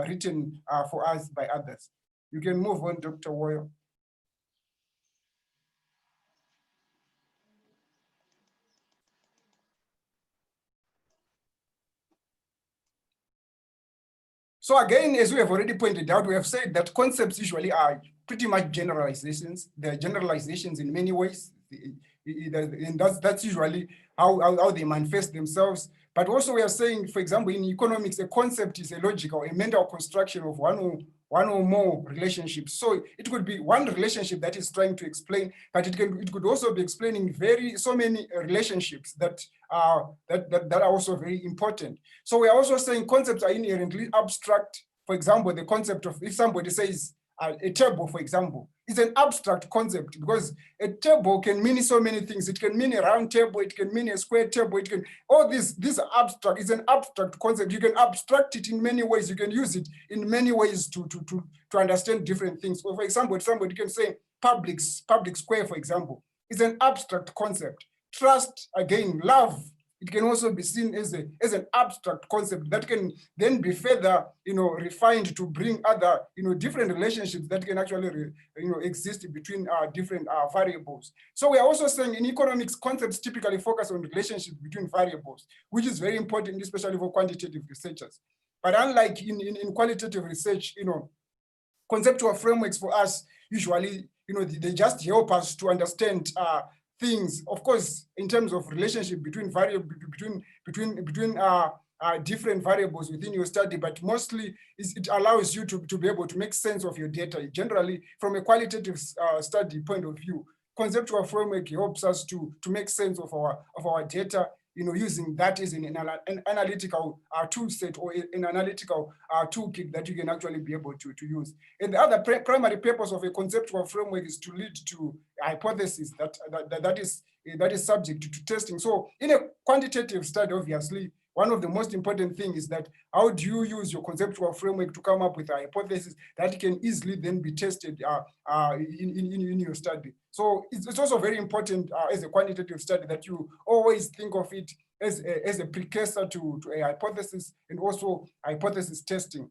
written for us by others. You can move on, Dr. Woyo. So again, as we have already pointed out, we have said that concepts usually are pretty much generalizations. They're generalizations in many ways, and that's usually how they manifest themselves. But also we are saying, for example, in economics, a concept is a logical, a mental construction of one or more relationships. So it could be one relationship that is trying to explain, but it could also be explaining so many relationships that are also very important. So we are also saying concepts are inherently abstract. For example, the concept of, if somebody says a table, for example, is an abstract concept, because a table can mean so many things. It can mean a round table, it can mean a square table, it can, all this are abstract. It's an abstract concept. You can abstract it in many ways. You can use it in many ways to understand different things. So for example, somebody can say public square, for example, is an abstract concept. Trust, again, love, it can also be seen as an abstract concept that can then be further, refined to bring other, different relationships that can actually, exist between different variables. So we are also saying in economics, concepts typically focus on relationships between variables, which is very important, especially for quantitative researchers. But unlike in qualitative research, conceptual frameworks for us usually, they just help us to understand things, of course, in terms of relationship between different variables within your study, but mostly it allows you to be able to make sense of your data. Generally, from a qualitative study point of view, conceptual framework helps us to make sense of our data, using that as an analytical tool set or an analytical toolkit that you can actually be able to use. And the other primary purpose of a conceptual framework is to lead to a hypothesis that is subject to testing. So in a quantitative study, obviously, one of the most important things is that how do you use your conceptual framework to come up with a hypothesis that can easily then be tested in your study. So it's also very important as a quantitative study that you always think of it as a precursor to a hypothesis and also hypothesis testing.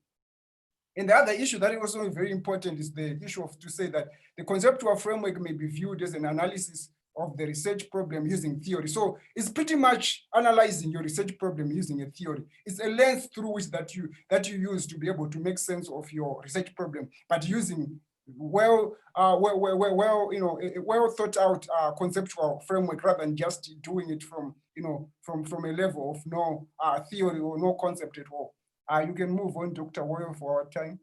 And the other issue that is also very important is the issue of to say that the conceptual framework may be viewed as an analysis of the research problem using theory. So it's pretty much analyzing your research problem using a theory. It's a lens through which that you use to be able to make sense of your research problem, but using well thought out conceptual framework rather than just doing it from a level of no theory or no concept at all. You can move on, Dr. Woyo, for our time.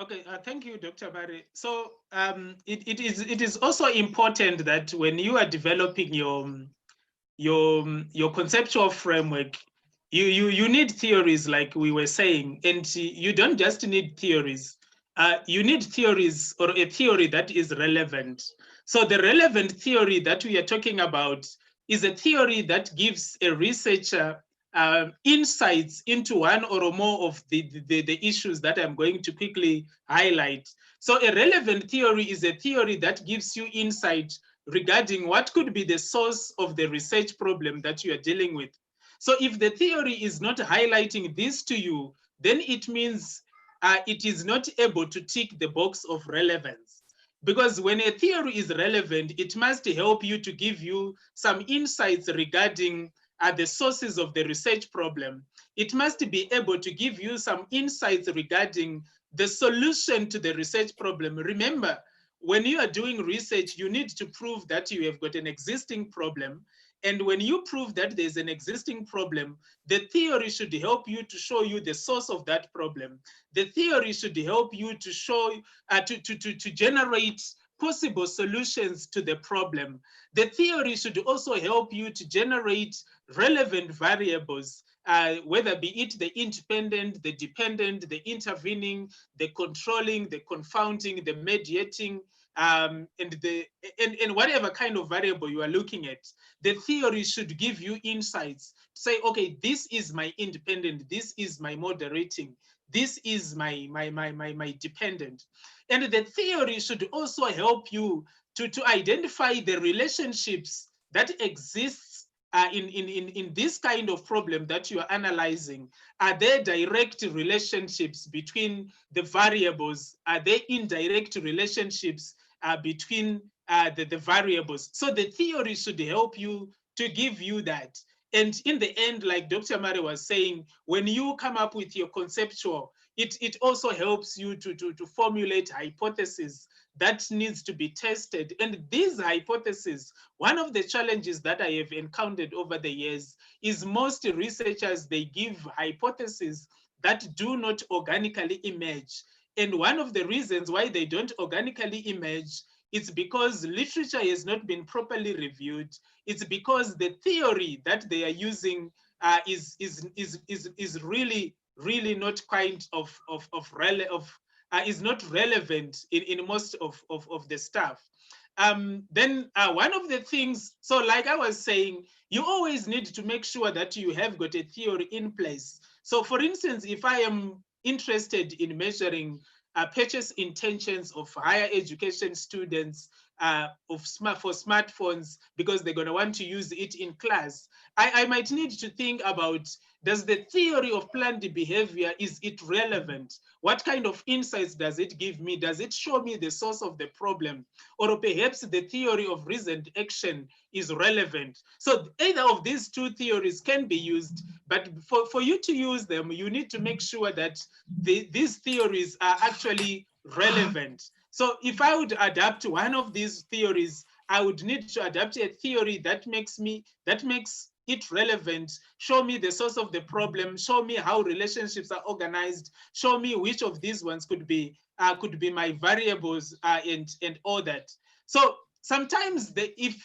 Okay, thank you, Dr. Barry. So it is also important that when you are developing your your conceptual framework, you need theories, like we were saying, and you don't just need theories. You need theories, or a theory that is relevant. So the relevant theory that we are talking about is a theory that gives a researcher insights into one or more of the issues that I'm going to quickly highlight. So a relevant theory is a theory that gives you insight regarding what could be the source of the research problem that you are dealing with. So if the theory is not highlighting this to you, then it means it is not able to tick the box of relevance. Because when a theory is relevant, it must help you to give you some insights regarding the sources of the research problem. It must be able to give you some insights regarding the solution to the research problem. Remember, when you are doing research, you need to prove that you have got an existing problem. And when you prove that there's an existing problem, the theory should help you to show you the source of that problem. The theory should help you to show, to generate possible solutions to the problem. The theory should also help you to generate relevant variables, whether be it the independent, the dependent, the intervening, the controlling, the confounding, the mediating, and whatever kind of variable you are looking at. The theory should give you insights to say, okay, this is my independent, this is my moderating, this is my dependent. And the theory should also help you to identify the relationships that exist in this kind of problem that you are analyzing. Are there direct relationships between the variables? Are there indirect relationships between the variables? So the theory should help you to give you that. And in the end, like Dr. Mari was saying, when you come up with your conceptual, it also helps you to formulate hypotheses that needs to be tested. And these hypotheses, one of the challenges that I have encountered over the years is most researchers, they give hypotheses that do not organically emerge. And one of the reasons why they don't organically emerge, it's because literature has not been properly reviewed. It's because the theory that they are using is really not kind of is not relevant in most of the stuff. Then one of the things, so like I was saying, you always need to make sure that you have got a theory in place. So for instance, if I am interested in measuring purchase intentions of higher education students for smartphones because they're going to want to use it in class, I might need to think about, does the theory of planned behavior, is it relevant? What kind of insights does it give me? Does it show me the source of the problem? Or perhaps the theory of reasoned action is relevant. So either of these two theories can be used, but for you to use them, you need to make sure that these theories are actually relevant. So if I would adapt one of these theories, I would need to adapt a theory that makes it relevant, show me the source of the problem, show me how relationships are organized, show me which of these ones could be my variables and all that. So sometimes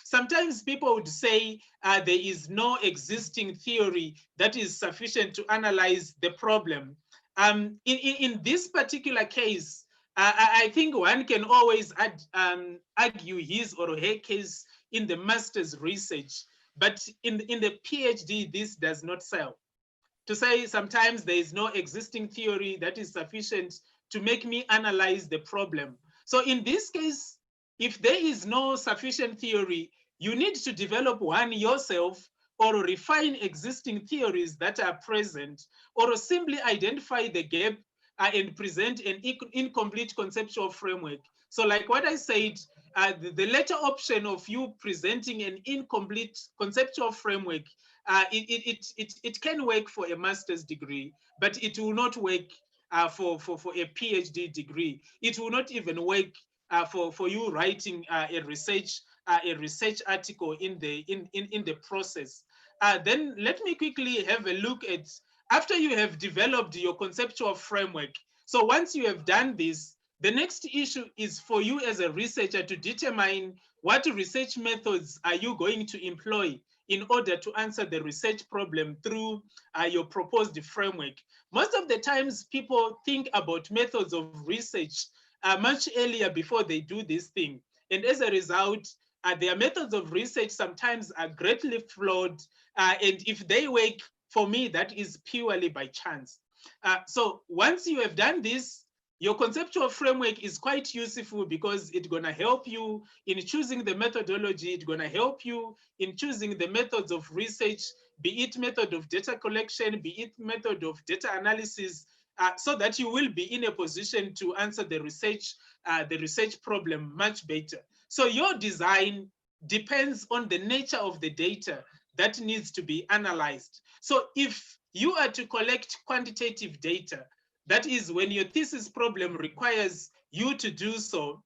sometimes people would say there is no existing theory that is sufficient to analyze the problem. In this particular case, I think one can always argue his or her case in the master's research, but in the PhD, this does not sell. To say sometimes there is no existing theory that is sufficient to make me analyze the problem. So in this case, if there is no sufficient theory, you need to develop one yourself, or refine existing theories that are present, or simply identify the gap and present an incomplete conceptual framework. So like what I said, the latter option of you presenting an incomplete conceptual framework, it can work for a master's degree, but it will not work for a PhD degree. It will not even work for you writing a research article in the process. Then let me quickly have a look at, after you have developed your conceptual framework. So once you have done this, the next issue is for you as a researcher to determine what research methods are you going to employ in order to answer the research problem through your proposed framework. Most of the times people think about methods of research much earlier before they do this thing. And as a result, their methods of research sometimes are greatly flawed. And if they work, for me, that is purely by chance. So once you have done this, your conceptual framework is quite useful because it's going to help you in choosing the methodology. It's going to help you in choosing the methods of research, be it method of data collection, be it method of data analysis, so that you will be in a position to answer the research problem much better. So your design depends on the nature of the data that needs to be analyzed. So if you are to collect quantitative data, that is when your thesis problem requires you to do so,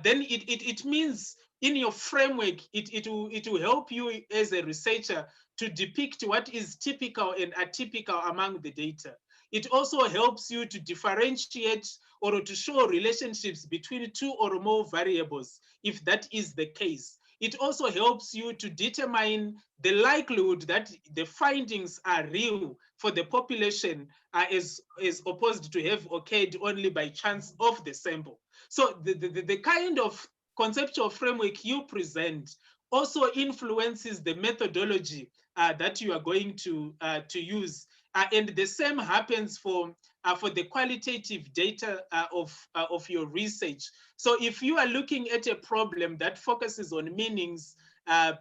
then it means in your framework, it will help you as a researcher to depict what is typical and atypical among the data. It also helps you to differentiate or to show relationships between two or more variables, if that is the case. It also helps you to determine the likelihood that the findings are real for the population as opposed to have occurred only by chance of the sample. So the kind of conceptual framework you present also influences the methodology that you are going to use. And the same happens for the qualitative data of your research. So if you are looking at a problem that focuses on meanings,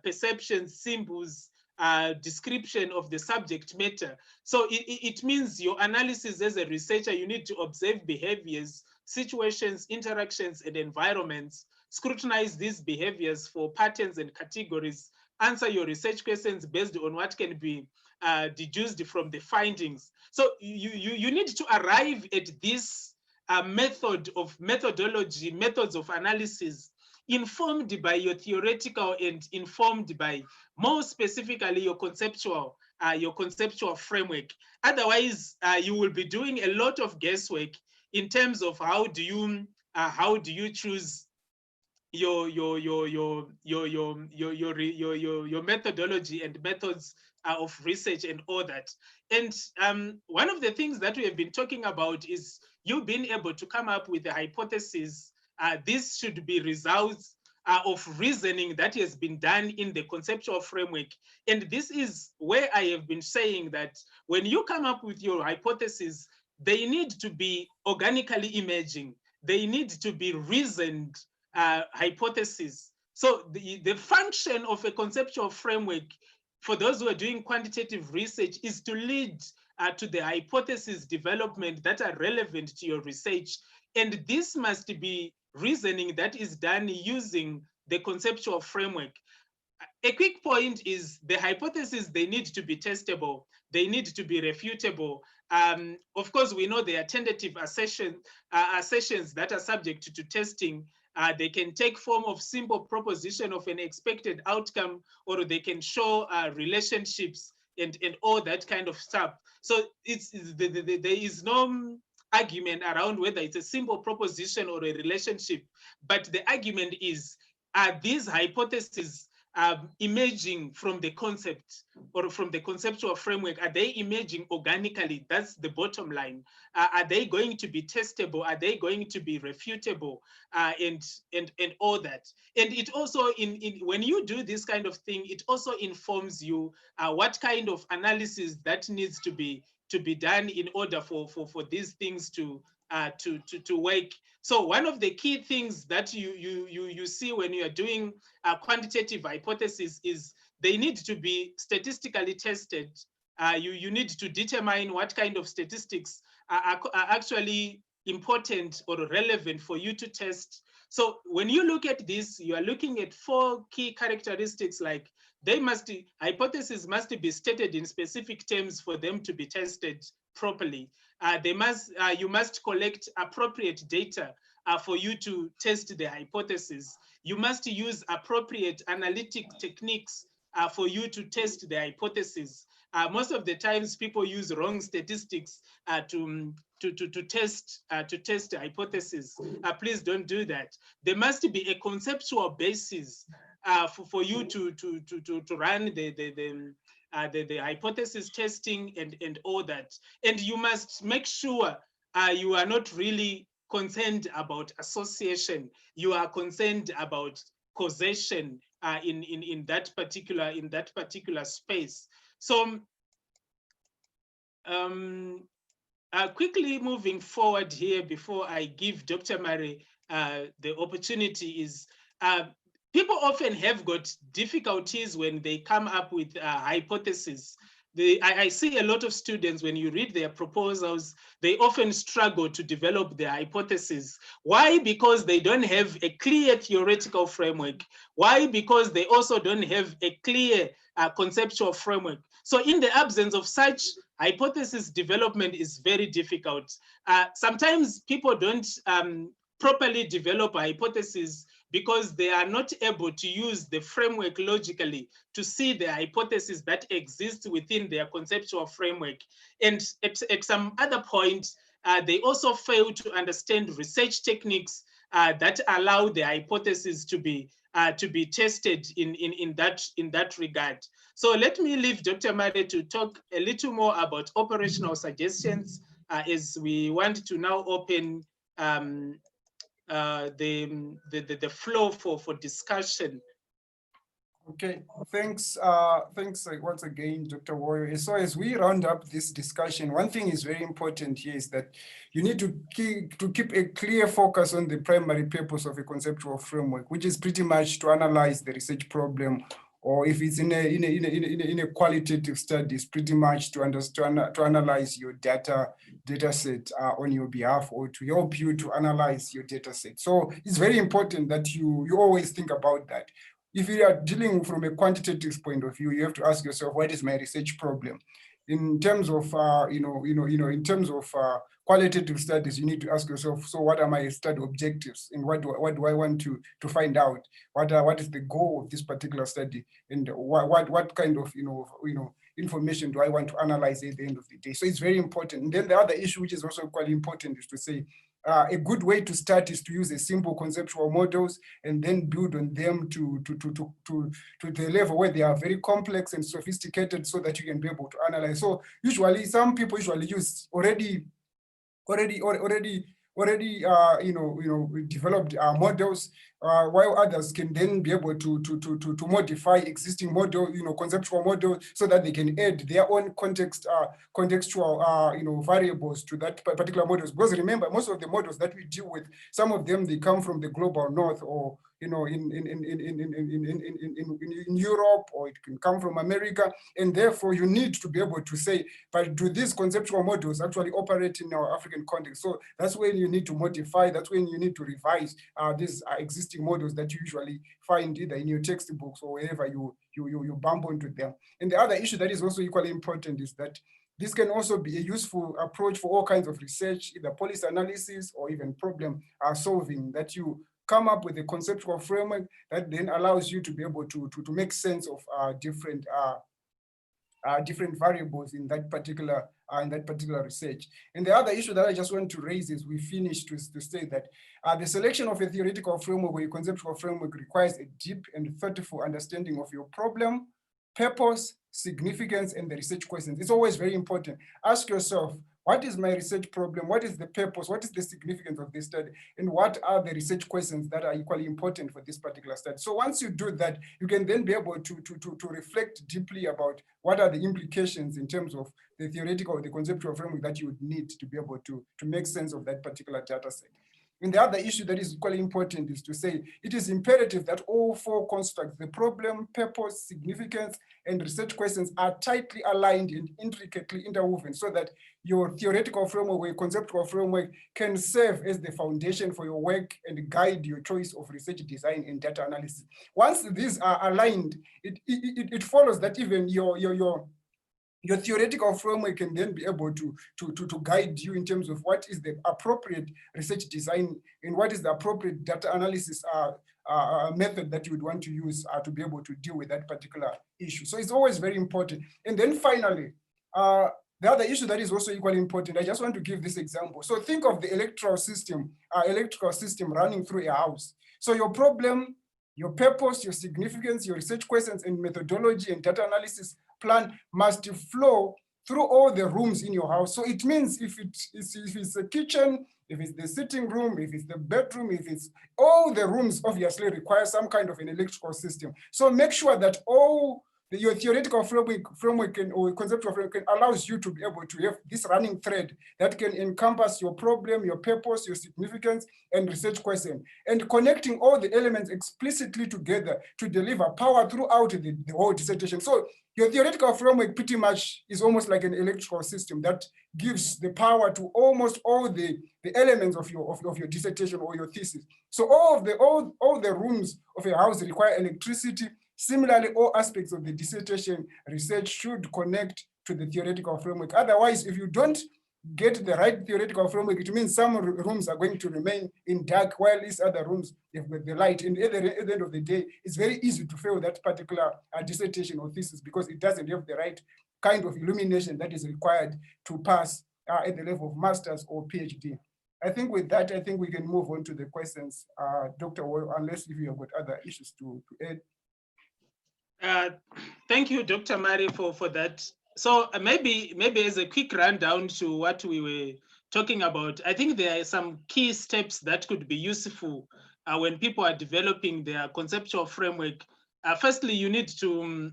perceptions, symbols, description of the subject matter, so it means your analysis as a researcher, you need to observe behaviors, situations, interactions, and environments, scrutinize these behaviors for patterns and categories, answer your research questions based on what can be deduced from the findings. So you need to arrive at this methods of analysis informed by your theoretical and informed by, more specifically, your conceptual framework. Otherwise, you will be doing a lot of guesswork in terms of how do you choose your methodology and methods of research and all that. And one of the things that we have been talking about is you being able to come up with a hypothesis. This should be results of reasoning that has been done in the conceptual framework. And this is where I have been saying that when you come up with your hypothesis, they need to be organically emerging. They need to be reasoned hypothesis. So the function of a conceptual framework for those who are doing quantitative research is to lead to the hypothesis development that are relevant to your research. And this must be reasoning that is done using the conceptual framework. A quick point is the hypotheses, they need to be testable. They need to be refutable. Of course, we know there are tentative assertions that are subject to testing. They can take form of simple proposition of an expected outcome, or they can show relationships and all that kind of stuff. So there is no argument around whether it's a simple proposition or a relationship, but the argument is, are these hypotheses emerging from the concept or from the conceptual framework? Are they emerging organically? That's the bottom line. Are they going to be testable? Are they going to be refutable? And all that. And it also, when you do this kind of thing, it also informs you what kind of analysis that needs to be done in order for these things to work. So one of the key things that you see when you are doing a quantitative hypothesis is they need to be statistically tested. You need to determine what kind of statistics are actually important or relevant for you to test. So when you look at this, you are looking at 4 key characteristics, like hypotheses must be stated in specific terms for them to be tested properly. You must collect appropriate data for you to test the hypothesis. You must use appropriate analytic techniques for you to test the hypothesis. Most of the times people use wrong statistics to test the hypothesis. Please don't do that. There must be a conceptual basis for you to run the hypothesis testing and all that. And you must make sure you are not really concerned about association. You are concerned about causation in that particular space. So quickly moving forward here before I give Dr. Murray the opportunity is people often have got difficulties when they come up with hypotheses. I see a lot of students, when you read their proposals, they often struggle to develop their hypotheses. Why? Because they don't have a clear theoretical framework. Why? Because they also don't have a clear conceptual framework. So in the absence of such, hypothesis development is very difficult. Sometimes people don't properly develop a hypothesis because they are not able to use the framework logically to see the hypothesis that exists within their conceptual framework. And at some other point, they also fail to understand research techniques that allow the hypothesis to be tested in that regard. So let me leave Dr. Made to talk a little more about operational suggestions as we want to now open the floor for discussion. Okay, thanks. Thanks once again, Dr. Warrior. So as we round up this discussion, one thing is very important here is that you need to keep a clear focus on the primary purpose of a conceptual framework, which is pretty much to analyze the research problem, or if it's in a qualitative studies, pretty much to analyze your data set on your behalf, or to help you to analyze your data set. So it's very important that you always think about that. If you are dealing from a quantitative point of view, you have to ask yourself, what is my research problem? In terms of, in terms of qualitative studies, you need to ask yourself, so what are my study objectives, and what do I want to find out? What is the goal of this particular study, and what kind of information do I want to analyze at the end of the day? So it's very important. And then the other issue, which is also quite important, is to say, a good way to start is to use a simple conceptual models and then build on them to the level where they are very complex and sophisticated, so that you can be able to analyze. So usually, some people usually use already developed models, while others can then be able to modify existing model, conceptual model, so that they can add their own contextual variables to that particular models. Because remember, most of the models that we deal with, some of them, they come from the global north, or in Europe, or it can come from America, and therefore you need to be able to say, but do these conceptual models actually operate in our African context? So that's when you need to modify, that's when you need to revise these existing models that you usually find either in your textbooks or wherever you bump into them. And the other issue that is also equally important is that this can also be a useful approach for all kinds of research, either policy analysis or even problem solving, that you come up with a conceptual framework that then allows you to be able to make sense of different variables in that particular research. And the other issue that I just want to raise is we finished to say that the selection of a theoretical framework or a conceptual framework requires a deep and thoughtful understanding of your problem, purpose, significance, and the research questions. It's always very important. Ask yourself, what is my research problem? What is the purpose? What is the significance of this study? And what are the research questions that are equally important for this particular study? So once you do that, you can then be able to reflect deeply about what are the implications in terms of the theoretical or the conceptual framework that you would need to be able to make sense of that particular data set. And the other issue that is equally important is to say it is imperative that all four constructs, the problem, purpose, significance, and research questions, are tightly aligned and intricately interwoven, so that your theoretical framework or conceptual framework can serve as the foundation for your work and guide your choice of research design and data analysis. Once these are aligned, it follows that even your theoretical framework can then be able to guide you in terms of what is the appropriate research design and what is the appropriate data analysis method that you would want to use to be able to deal with that particular issue. So it's always very important. And then finally, the other issue that is also equally important, I just want to give this example. So think of the electrical system running through a house. So your problem Your purpose, your significance, your research questions and methodology and data analysis plan must flow through all the rooms in your house. So it means if it's a kitchen, if it's the sitting room, if it's the bedroom, if it's all the rooms obviously require some kind of an electrical system. So make sure that all your theoretical framework or conceptual framework allows you to be able to have this running thread that can encompass your problem, your purpose, your significance, and research question, and connecting all the elements explicitly together to deliver power throughout the whole dissertation. So your theoretical framework pretty much is almost like an electrical system that gives the power to almost all the elements of your dissertation or your thesis. So all the rooms of a house require electricity. Similarly, all aspects of the dissertation research should connect to the theoretical framework. Otherwise, if you don't get the right theoretical framework, it means some rooms are going to remain in dark while these other rooms have got the light. And at the end of the day, it's very easy to fail that particular dissertation or thesis because it doesn't have the right kind of illumination that is required to pass at the level of master's or PhD. I think with that, I think we can move on to the questions, Dr. Woyo, unless if you have got other issues to add. Thank you, Dr. Mari, for that. So maybe as a quick rundown to what we were talking about, I think there are some key steps that could be useful when people are developing their conceptual framework. Firstly, you need to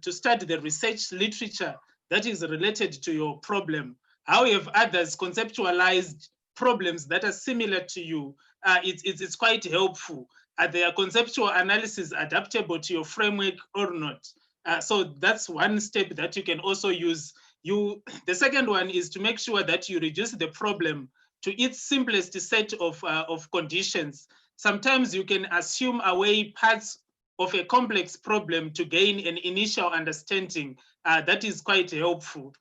study the research literature that is related to your problem. How have others conceptualized problems that are similar to you? It's quite helpful. Are their conceptual analysis adaptable to your framework or not? So that's one step that you can also use. The second one is to make sure that you reduce the problem to its simplest set of conditions. Sometimes you can assume away parts of a complex problem to gain an initial understanding. That is quite helpful.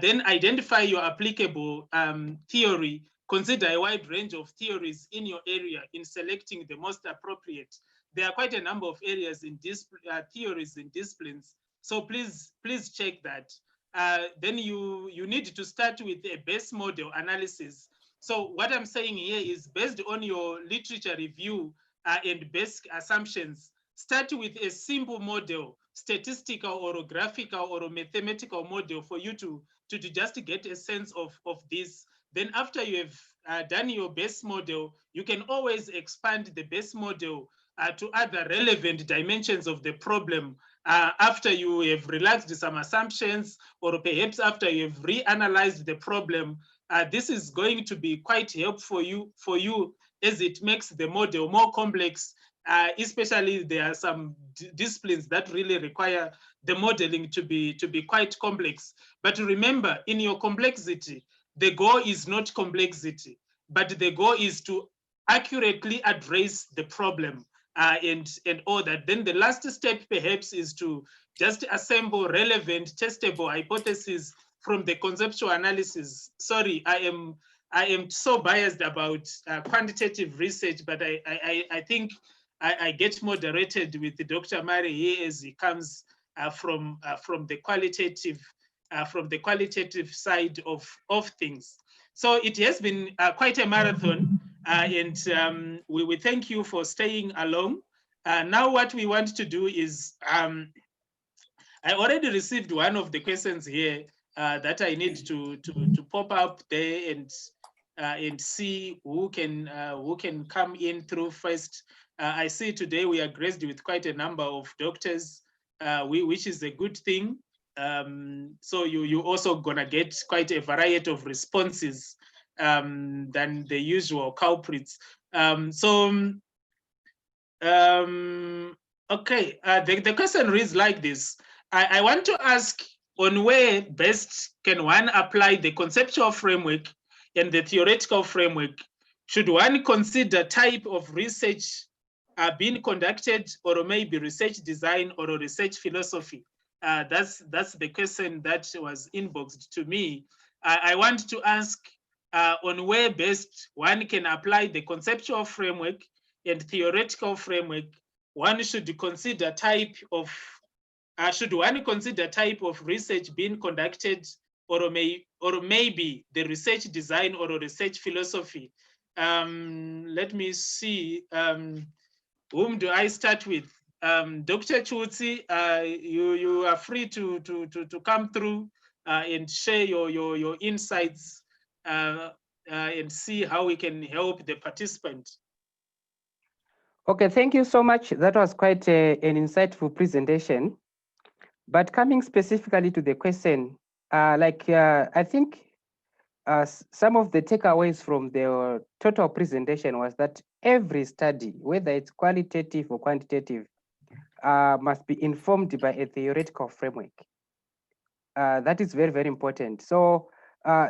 Then identify your applicable theory. Consider a wide range of theories in your area in selecting the most appropriate. There are quite a number of areas in theories in disciplines. So please check that. Then you need to start with a base model analysis. So what I'm saying here is based on your literature review and basic assumptions, start with a simple model, statistical or graphical or mathematical model for you to just get a sense of this. Then after you have done your base model, you can always expand the base model to other relevant dimensions of the problem after you have relaxed some assumptions, or perhaps after you have reanalyzed the problem. This is going to be quite helpful for you as it makes the model more complex, especially there are some disciplines that really require the modeling to be quite complex. But remember, in your complexity, the goal is not complexity, but the goal is to accurately address the problem and all that. Then the last step perhaps is to just assemble relevant testable hypotheses from the conceptual analysis. Sorry, I am so biased about quantitative research, but I think I get moderated with Dr. Mari here as he comes from the qualitative side of things. So it has been quite a marathon, and we thank you for staying along. Now what we want to do is, I already received one of the questions here that I need to pop up there and see who can come in through first. I see today we are graced with quite a number of doctors, which is a good thing. So you also gonna get quite a variety of responses than the usual culprits. Okay, the question reads like this. I want to ask, on where best can one apply the conceptual framework and the theoretical framework? Should one consider type of research being conducted, or maybe research design or research philosophy? That's the question that was inboxed to me. I want to ask on where best one can apply the conceptual framework and theoretical framework. One should consider type of should one consider type of research being conducted, or maybe the research design or research philosophy? Let me see. Whom do I start with? Dr. Chutsi, you are free to come through and share your insights and see how we can help the participant. Okay, thank you so much. That was quite an insightful presentation. But coming specifically to the question, I think some of the takeaways from the total presentation was that every study, whether it's qualitative or quantitative, must be informed by a theoretical framework. That is very, very important. So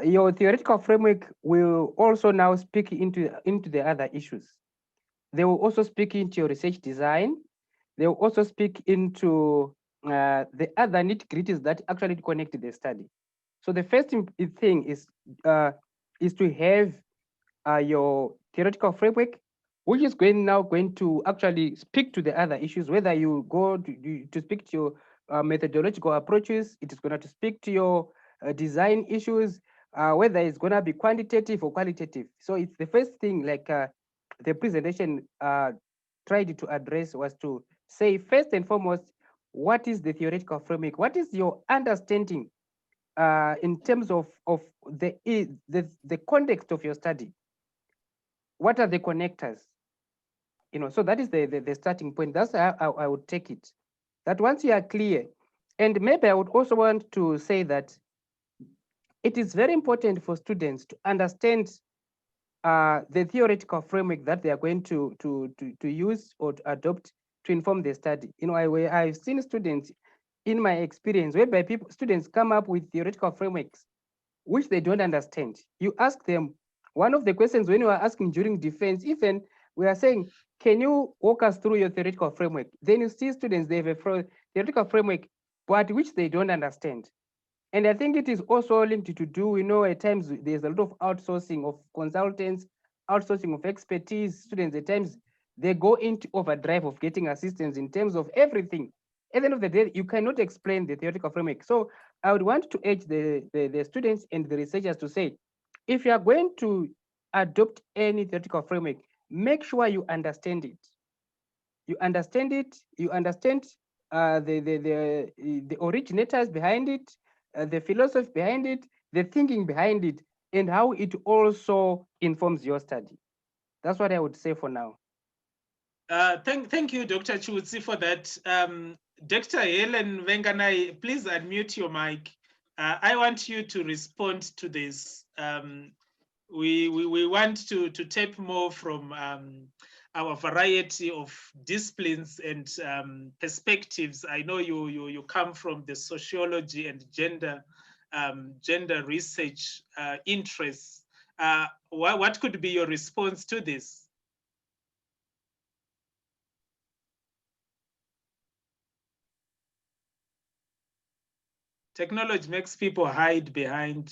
your theoretical framework will also now speak into the other issues. They will also speak into your research design. They will also speak into the other nitty-gritties that actually connect the study. So the first thing is to have your theoretical framework, which is going to actually speak to the other issues, whether you go to speak to your methodological approaches, it is going to speak to your design issues, whether it's going to be quantitative or qualitative. So it's the first thing, like the presentation tried to address, was to say, first and foremost, what is the theoretical framework? What is your understanding in terms of the context of your study? What are the connectors? So that is the starting point. That's how I would take it. That once you are clear, and maybe I would also want to say that it is very important for students to understand the theoretical framework that they are going to use or to adopt to inform their study. I've seen students in my experience whereby students come up with theoretical frameworks which they don't understand. You ask them, one of the questions when you are asking during defense, even we are saying, can you walk us through your theoretical framework? Then you see students, they have a theoretical framework, but which they don't understand. And I think it is also linked to do, at times there's a lot of outsourcing of consultants, outsourcing of expertise. Students, at times, they go into overdrive of getting assistance in terms of everything. At the end of the day, you cannot explain the theoretical framework. So I would want to urge the students and the researchers to say, if you are going to adopt any theoretical framework, make sure you understand it. You understand it, you understand the originators behind it, the philosophy behind it, the thinking behind it, and how it also informs your study. That's what I would say for now. Thank you, Dr. Chutsi, for that. Dr. Helen Venganai, please unmute your mic. I want you to respond to this. We want to tap more from our variety of disciplines and perspectives. I know you come from the sociology and gender research interests. What could be your response to this? Technology makes people hide behind.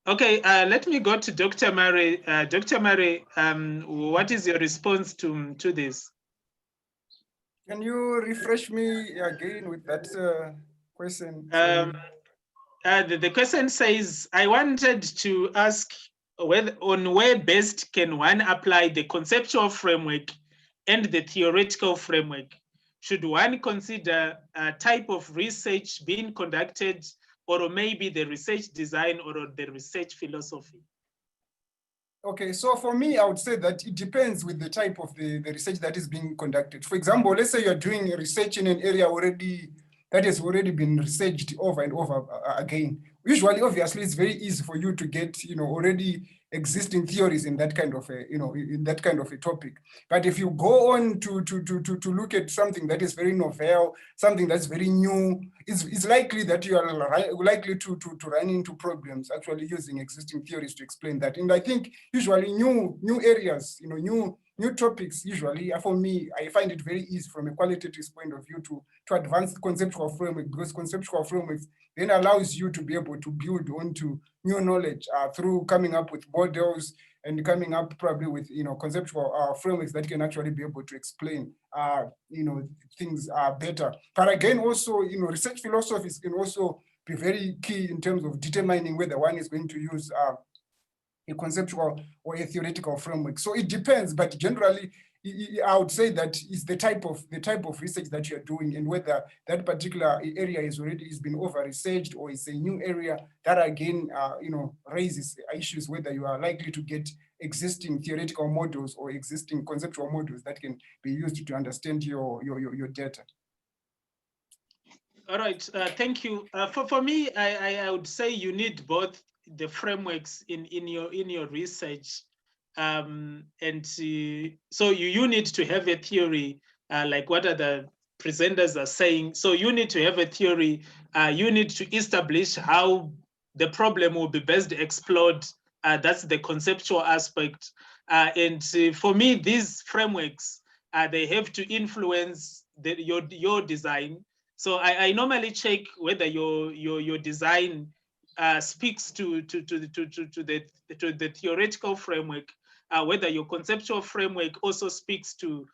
Okay, let me go to Dr. Murray. Dr. Murray, what is your response to this? Can you refresh me again with that question? The question says, I wanted to ask where best can one apply the conceptual framework and the theoretical framework? Should one consider a type of research being conducted, or maybe the research design or the research philosophy? Okay, so for me, I would say that it depends with the type of the research that is being conducted. For example, let's say you're doing research in an area that has already been researched over and over again. Usually, obviously, it's very easy for you to get, already existing theories in that kind of a topic. But if you go on to look at something that is very novel, something that's very new, it's likely that you are likely to run into problems actually using existing theories to explain that. And I think usually new areas, new topics, usually for me, I find it very easy from a qualitative point of view to advance the conceptual framework, because conceptual frameworks then allows you to be able to build onto new knowledge through coming up with models and coming up probably with conceptual frameworks that can actually be able to explain things better. But again, also research philosophies can also be very key in terms of determining whether one is going to use a conceptual or a theoretical framework. So it depends, but generally, I would say that it's the type of research that you're doing, and whether that particular area is been over-researched or it's a new area that again, raises issues whether you are likely to get existing theoretical models or existing conceptual models that can be used to understand your data. All right, thank you. For me, I would say you need both the frameworks in your research, and so you need to have a theory, like what other presenters are saying. So you need to have a theory. You need to establish how the problem will be best explored. That's the conceptual aspect. And for me, these frameworks, they have to influence your design. So I normally check whether your design speaks to the theoretical framework, whether your conceptual framework also speaks to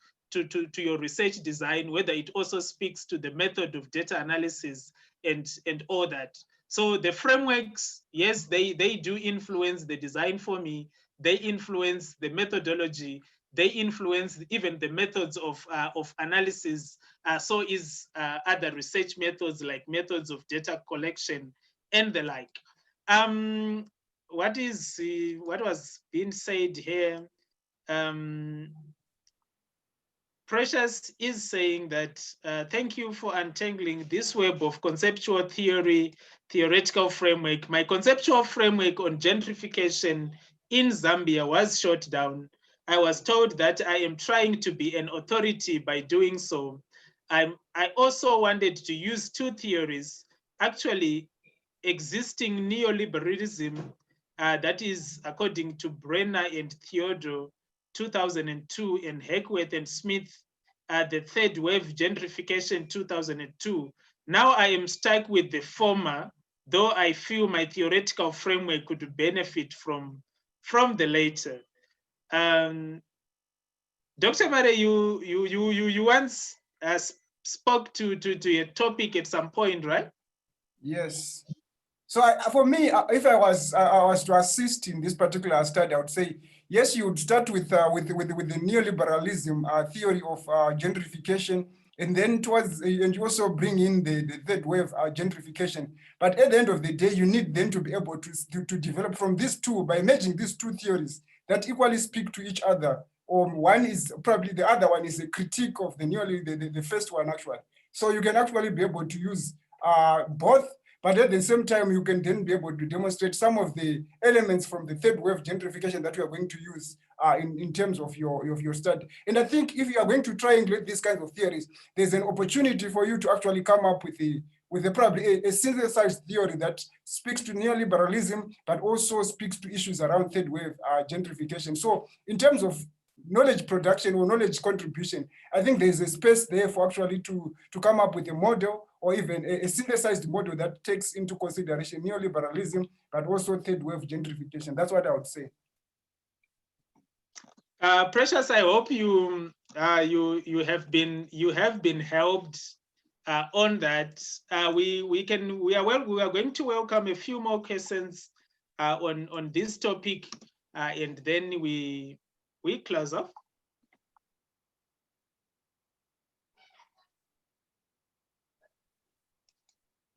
your research design, whether it also speaks to the method of data analysis and all that. So the frameworks, yes, they do influence the design for me. They influence the methodology. They influence even the methods of analysis. So is other research methods like methods of data collection and the like. What was being said here? Precious is saying that, thank you for untangling this web of conceptual theory, theoretical framework. My conceptual framework on gentrification in Zambia was shot down. I was told that I am trying to be an authority by doing so. I also wanted to use two theories, actually existing neoliberalism, that is according to Brenner and Theodore, 2002, and Heckworth and Smith, the third wave gentrification, 2002. Now I am stuck with the former, though I feel my theoretical framework could benefit from the later. Dr. Mare, you once spoke to a topic at some point, right? Yes. So for me, if I was to assist in this particular study, I would say, yes, you would start with the neoliberalism theory of gentrification, and then and you also bring in the third wave gentrification. But at the end of the day, you need then to be able to develop from these two, by merging these two theories that equally speak to each other. Or one is probably, the other one is a critique of the first one actually. So you can actually be able to use both. But at the same time, you can then be able to demonstrate some of the elements from the third wave gentrification that we are going to use in terms of your study. And I think if you are going to triangulate these kinds of theories, there's an opportunity for you to actually come up with probably a synthesized theory that speaks to neoliberalism, but also speaks to issues around third wave gentrification. So in terms of knowledge production or knowledge contribution, I think there's a space there for actually to come up with a model, or even a synthesized model that takes into consideration neoliberalism, but also third wave gentrification. That's what I would say. Precious, I hope you have been helped on that. We are going to welcome a few more questions on this topic, and then we close off.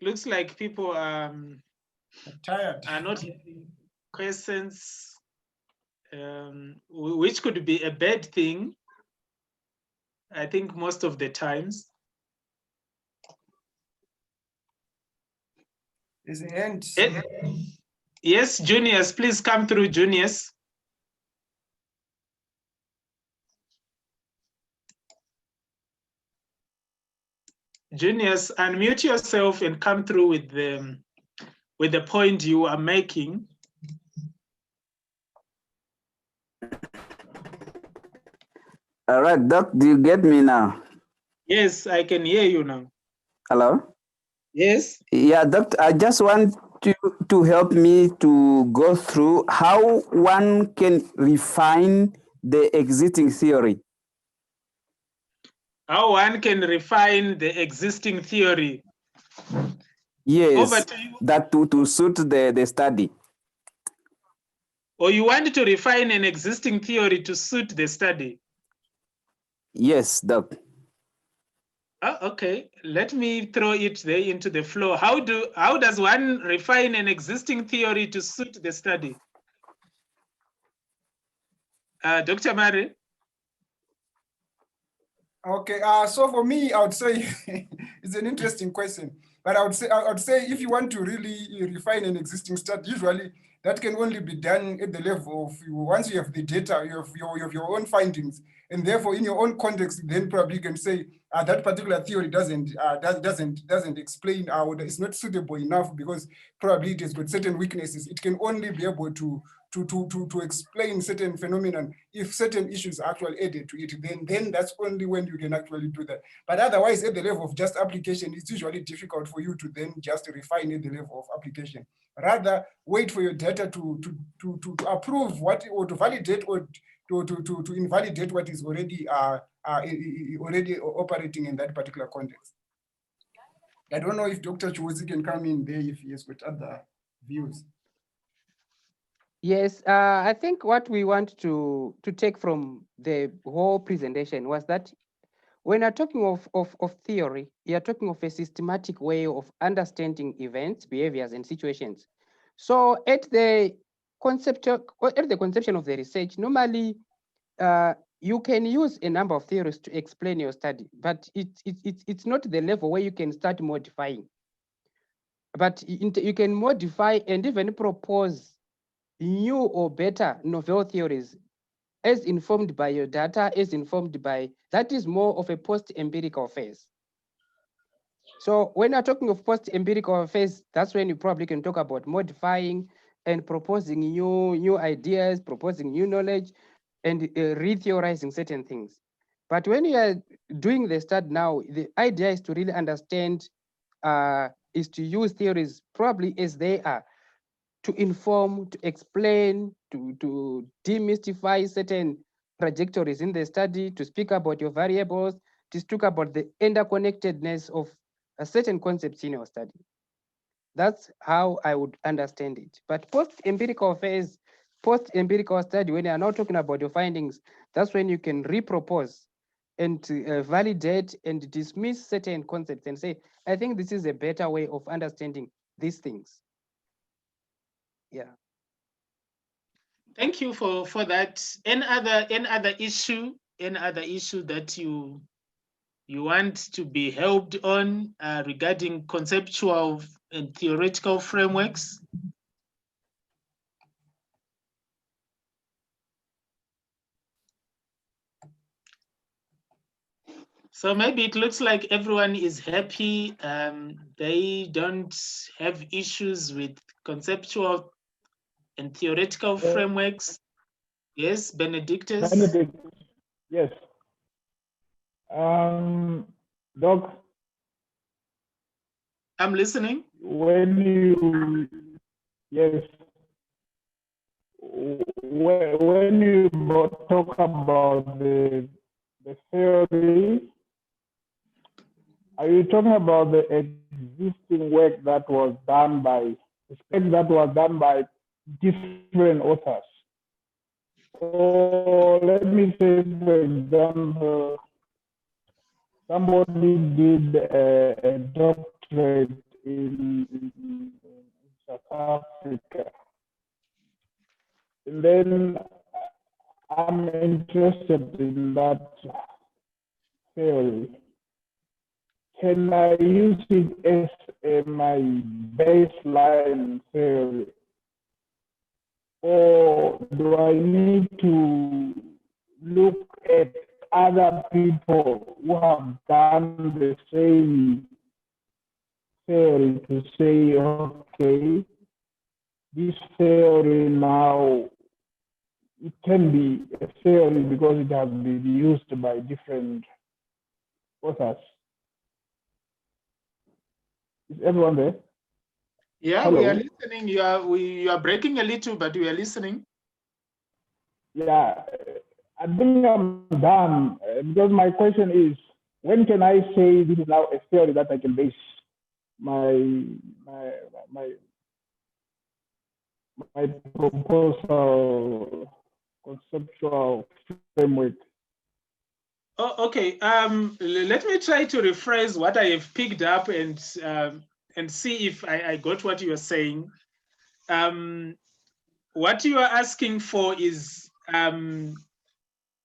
Looks like people Tired. are not having questions, which could be a bad thing, I think, most of the times. Is the end. Yes, Junius, please come through, Junius. Junius, unmute yourself and come through with the point you are making. All right, Doc, do you get me now? Yes, I can hear you now. Hello? Yes. Yeah, Doc, I just want you to help me to go through how one can refine the existing theory. How one can refine the existing theory. Yes, that to suit the study. Or you want to refine an existing theory to suit the study? Yes, Doc. Oh, okay, let me throw it there into the floor. How does one refine an existing theory to suit the study? Dr. Mari? Okay, so for me, I would say it's an interesting question, but I would say if you want to really refine an existing study, usually that can only be done at the level of once you have the data, you have your own findings, and therefore in your own context, then probably you can say that particular theory doesn't explain it's not suitable enough because probably it has got certain weaknesses. It can only be able to explain certain phenomenon if certain issues are actually added to it, then that's only when you can actually do that. But otherwise, at the level of just application, it's usually difficult for you to then just refine at the level of application. Rather, wait for your data to approve what, or to validate, or to invalidate what is already already operating in that particular context. I don't know if Dr. Chuzi can come in there if he has got other views. Yes, I think what we want to take from the whole presentation was that when you're talking of theory, you're talking of a systematic way of understanding events, behaviors, and situations. So at the conception of the research, normally you can use a number of theories to explain your study, but it's not the level where you can start modifying. But you can modify and even propose new or better novel theories as informed by your data, as informed by, that is more of a post-empirical phase. So when you're talking of post-empirical phase, that's when you probably can talk about modifying and proposing new ideas, proposing new knowledge, and re-theorizing certain things. But when you are doing the study now, the idea is to really understand, is to use theories probably as they are, to inform, to explain, to demystify certain trajectories in the study, to speak about your variables, to speak about the interconnectedness of certain concepts in your study. That's how I would understand it. But post-empirical phase, post-empirical study, when you are not talking about your findings, that's when you can repropose and validate and dismiss certain concepts and say, I think this is a better way of understanding these things. Yeah. Thank you for that. Any other issue that you want to be helped on regarding conceptual and theoretical frameworks? So maybe it looks like everyone is happy. They don't have issues with conceptual and theoretical frameworks. Yes, Benedictus? Benedict, yes. Doc, I'm listening. when you talk about the theory, are you talking about the existing work that was done by different authors? Or let me say, for example, somebody did a doctorate in South Africa, and then I'm interested in that theory. Can I use it as my baseline theory? Or do I need to look at other people who have done the same theory to say, okay, this theory now, it can be a theory because it has been used by different authors? Is everyone there? Yeah, Hello? we are listening. You are breaking a little, but we are listening. Yeah, I think I'm done because my question is, when can I say this is now a theory that I can base my my proposal conceptual framework. Oh, okay. Let me try to rephrase what I have picked up and see if I got what you are saying. What you are asking for is, can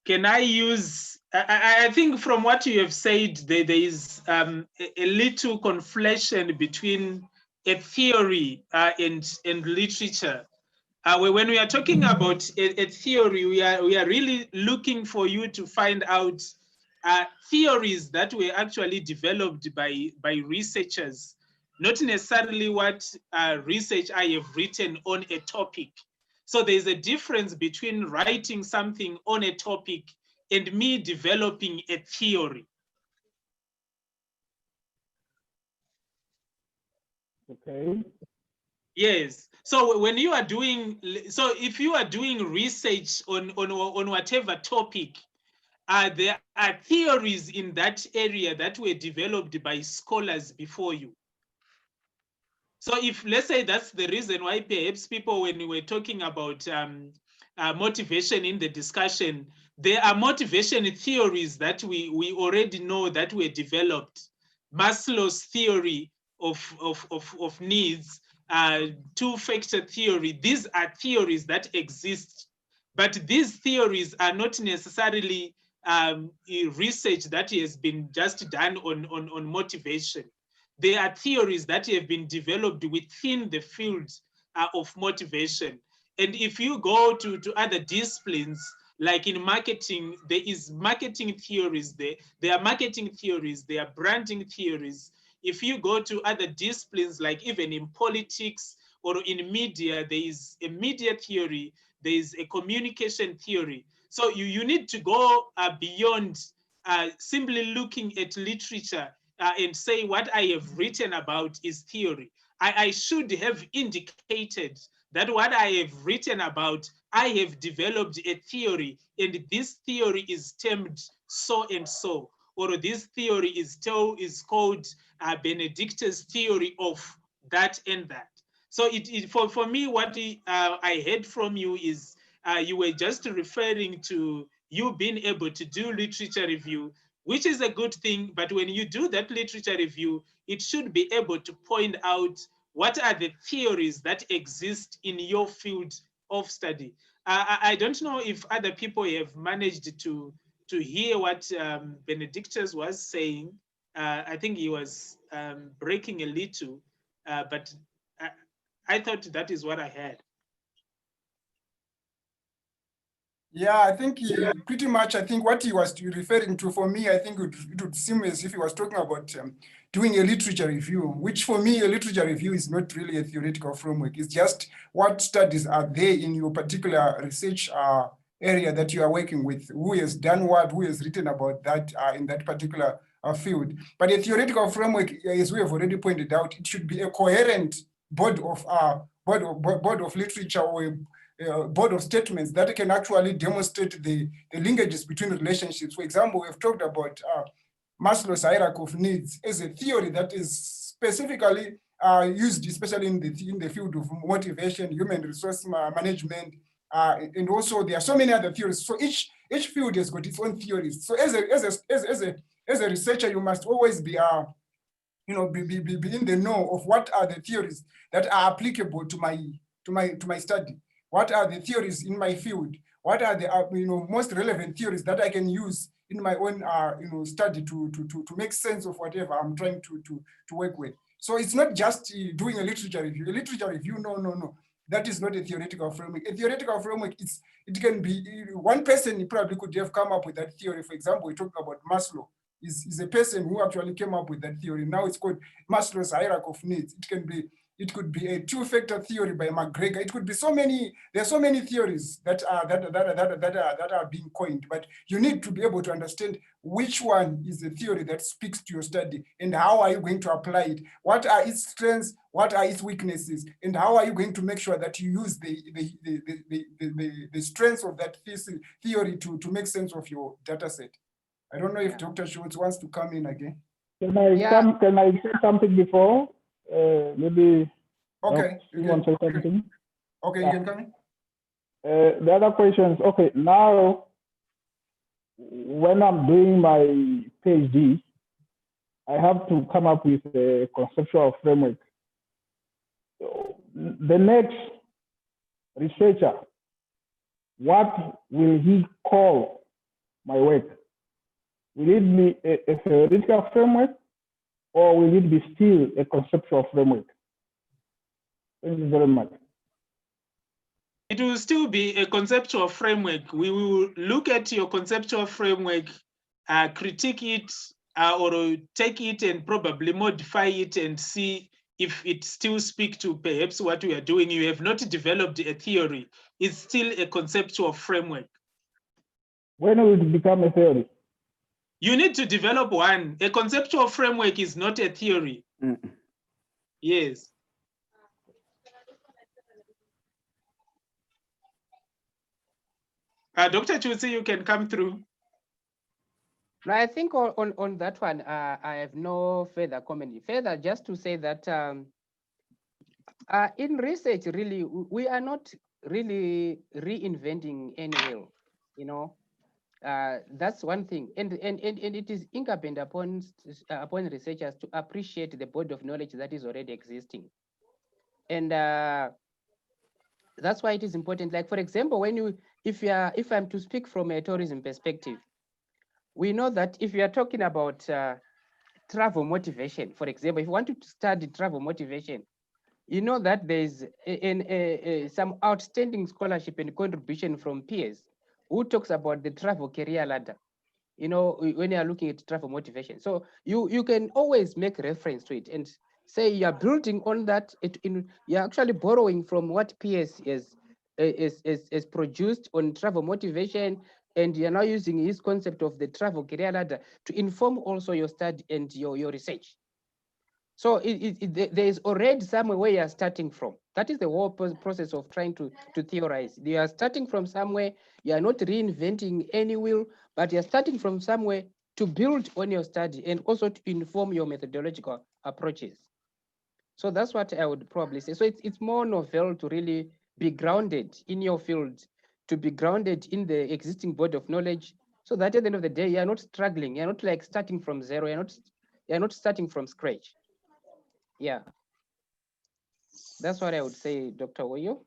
I use? I think from what you have said, there is a little conflation between a theory and literature. When we are talking about a theory, we are really looking for you to find out theories that were actually developed by researchers, not necessarily what research I have written on a topic. So there's a difference between writing something on a topic and me developing a theory. Okay. Yes. So when you are doing, so if you are doing research on whatever topic, there are theories in that area that were developed by scholars before you. So if, let's say, that's the reason why perhaps people, when we were talking about motivation in the discussion, there are motivation theories that we already know that were developed. Maslow's theory of needs, two-factor theory, these are theories that exist. But these theories are not necessarily research that has been just done on motivation. There are theories that have been developed within the field of motivation. And if you go to other disciplines, like in marketing, there is marketing theories, there are marketing theories, there are branding theories. If you go to other disciplines, like even in politics or in media, there is a media theory, there is a communication theory. So you need to go beyond simply looking at literature and say what I have written about is theory. I should have indicated that what I have written about, I have developed a theory, and this theory is termed so and so, or this theory is called Benedict's theory of that and that. So for me, what I heard from you is you were just referring to you being able to do literature review, which is a good thing. But when you do that literature review, it should be able to point out what are the theories that exist in your field of study. I don't know if other people have managed to hear what Benedictus was saying. I think he was breaking a little, but I thought that is what I had. Yeah, I think pretty much, I think what he was referring to, for me, I think it would seem as if he was talking about doing a literature review, which for me, a literature review is not really a theoretical framework. It's just what studies are there in your particular research area that you are working with, who has done what, who has written about that in that particular field. But a theoretical framework, as we have already pointed out, it should be a coherent body of literature, or board of statements that can actually demonstrate the linkages between relationships. For example, we've talked about Maslow's hierarchy of needs as a theory that is specifically used, especially in the field of motivation, human resource management, and also there are so many other theories. So each field has got its own theories. So as a researcher, you must always be be in the know of what are the theories that are applicable to my study. What are the theories in my field? What are the most relevant theories that I can use in my own study to make sense of whatever I'm trying to work with? So it's not just doing a literature review. A literature review, no. That is not a theoretical framework. A theoretical framework, it can be one person probably could have come up with that theory. For example, we talked about Maslow. Is a person who actually came up with that theory. Now it's called Maslow's hierarchy of needs. It could be a two-factor theory by McGregor. It could be there are so many theories that are being coined, but you need to be able to understand which one is the theory that speaks to your study and how are you going to apply it? What are its strengths? What are its weaknesses? And how are you going to make sure that you use the strengths of that theory to make sense of your data set? I don't know if Dr. Schultz wants to come in again. Can I say something before? Maybe okay. You want to say something? Okay, you can come in. The other questions, okay, now when I'm doing my PhD, I have to come up with a conceptual framework. So the next researcher, what will he call my work? Will it be a theoretical framework, or will it be still a conceptual framework? Thank you very much. It will still be a conceptual framework. We will look at your conceptual framework, critique it, or take it and probably modify it and see if it still speaks to perhaps what we are doing. You have not developed a theory. It's still a conceptual framework. When will it become a theory? You need to develop one. A conceptual framework is not a theory. Yes. Dr. Chutsi, you can come through. No, I think on that one, I have no further comment. Further, just to say that in research, really, we are not really reinventing any wheel, you know. That's one thing, and it is incumbent upon researchers to appreciate the body of knowledge that is already existing, and that's why it is important. Like, for example, when if I'm to speak from a tourism perspective, we know that if you are talking about travel motivation, for example, if you want to study travel motivation, you know that there's some outstanding scholarship and contribution from peers who talks about the travel career ladder, you know, when you are looking at travel motivation. So you can always make reference to it and say you are building on that. You're actually borrowing from what peers is produced on travel motivation, and you're now using his concept of the travel career ladder to inform also your study and your research. So there is already somewhere where you are starting from. That is the whole process of trying to theorize. You are starting from somewhere. You are not reinventing any wheel, but you are starting from somewhere to build on your study and also to inform your methodological approaches. So that's what I would probably say. So it's more novel to really be grounded in your field, to be grounded in the existing body of knowledge, so that at the end of the day, you're not struggling. You're not like starting from zero. You're not starting from scratch. Yeah, that's what I would say, Dr. Oyo.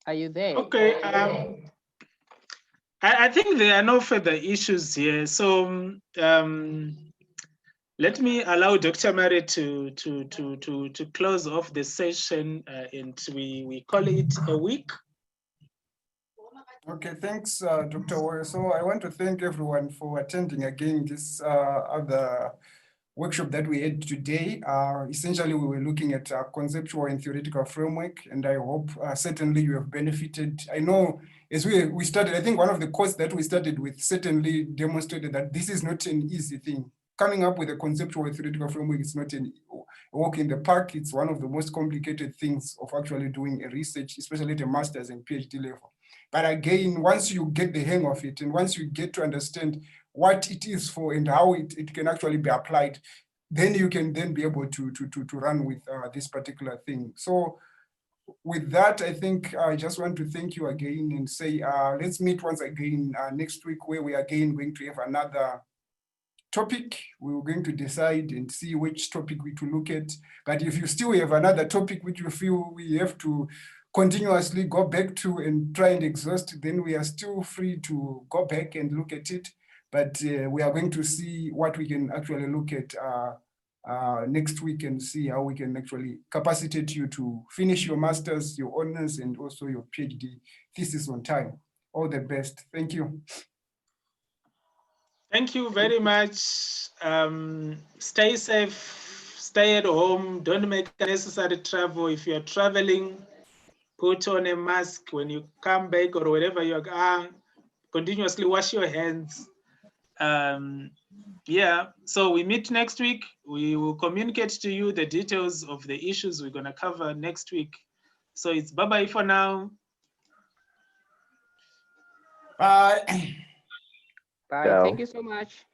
Are you there? Okay. I think there are no further issues here. So let me allow Dr. Mary to close off the session, and we call it a week. Okay, thanks, Dr. Warrior. So I want to thank everyone for attending again this other workshop that we had today. Essentially, we were looking at a conceptual and theoretical framework, and I hope certainly you have benefited. I know as we started, I think one of the courses that we started with certainly demonstrated that this is not an easy thing. Coming up with a conceptual and theoretical framework is not a walk in the park. It's one of the most complicated things of actually doing a research, especially at a master's and PhD level. But again, once you get the hang of it, and once you get to understand what it is for and how it can actually be applied, then you can then be able to run with this particular thing. So with that, I think I just want to thank you again and say, let's meet once again next week, where we are again going to have another topic. We're going to decide and see which topic we to look at. But if you still have another topic which you feel we have to continuously go back to and try and exhaust, then we are still free to go back and look at it. But we are going to see what we can actually look at next week and see how we can actually capacitate you to finish your master's, your honors, and also your PhD thesis on time. All the best. Thank you. Thank you very much. Stay safe, stay at home, don't make unnecessary travel. If you're traveling, put on a mask when you come back or wherever you are. Continuously wash your hands. Yeah, so we meet next week. We will communicate to you the details of the issues we're going to cover next week. So it's bye-bye for now. Bye. Bye. Ciao. Thank you so much.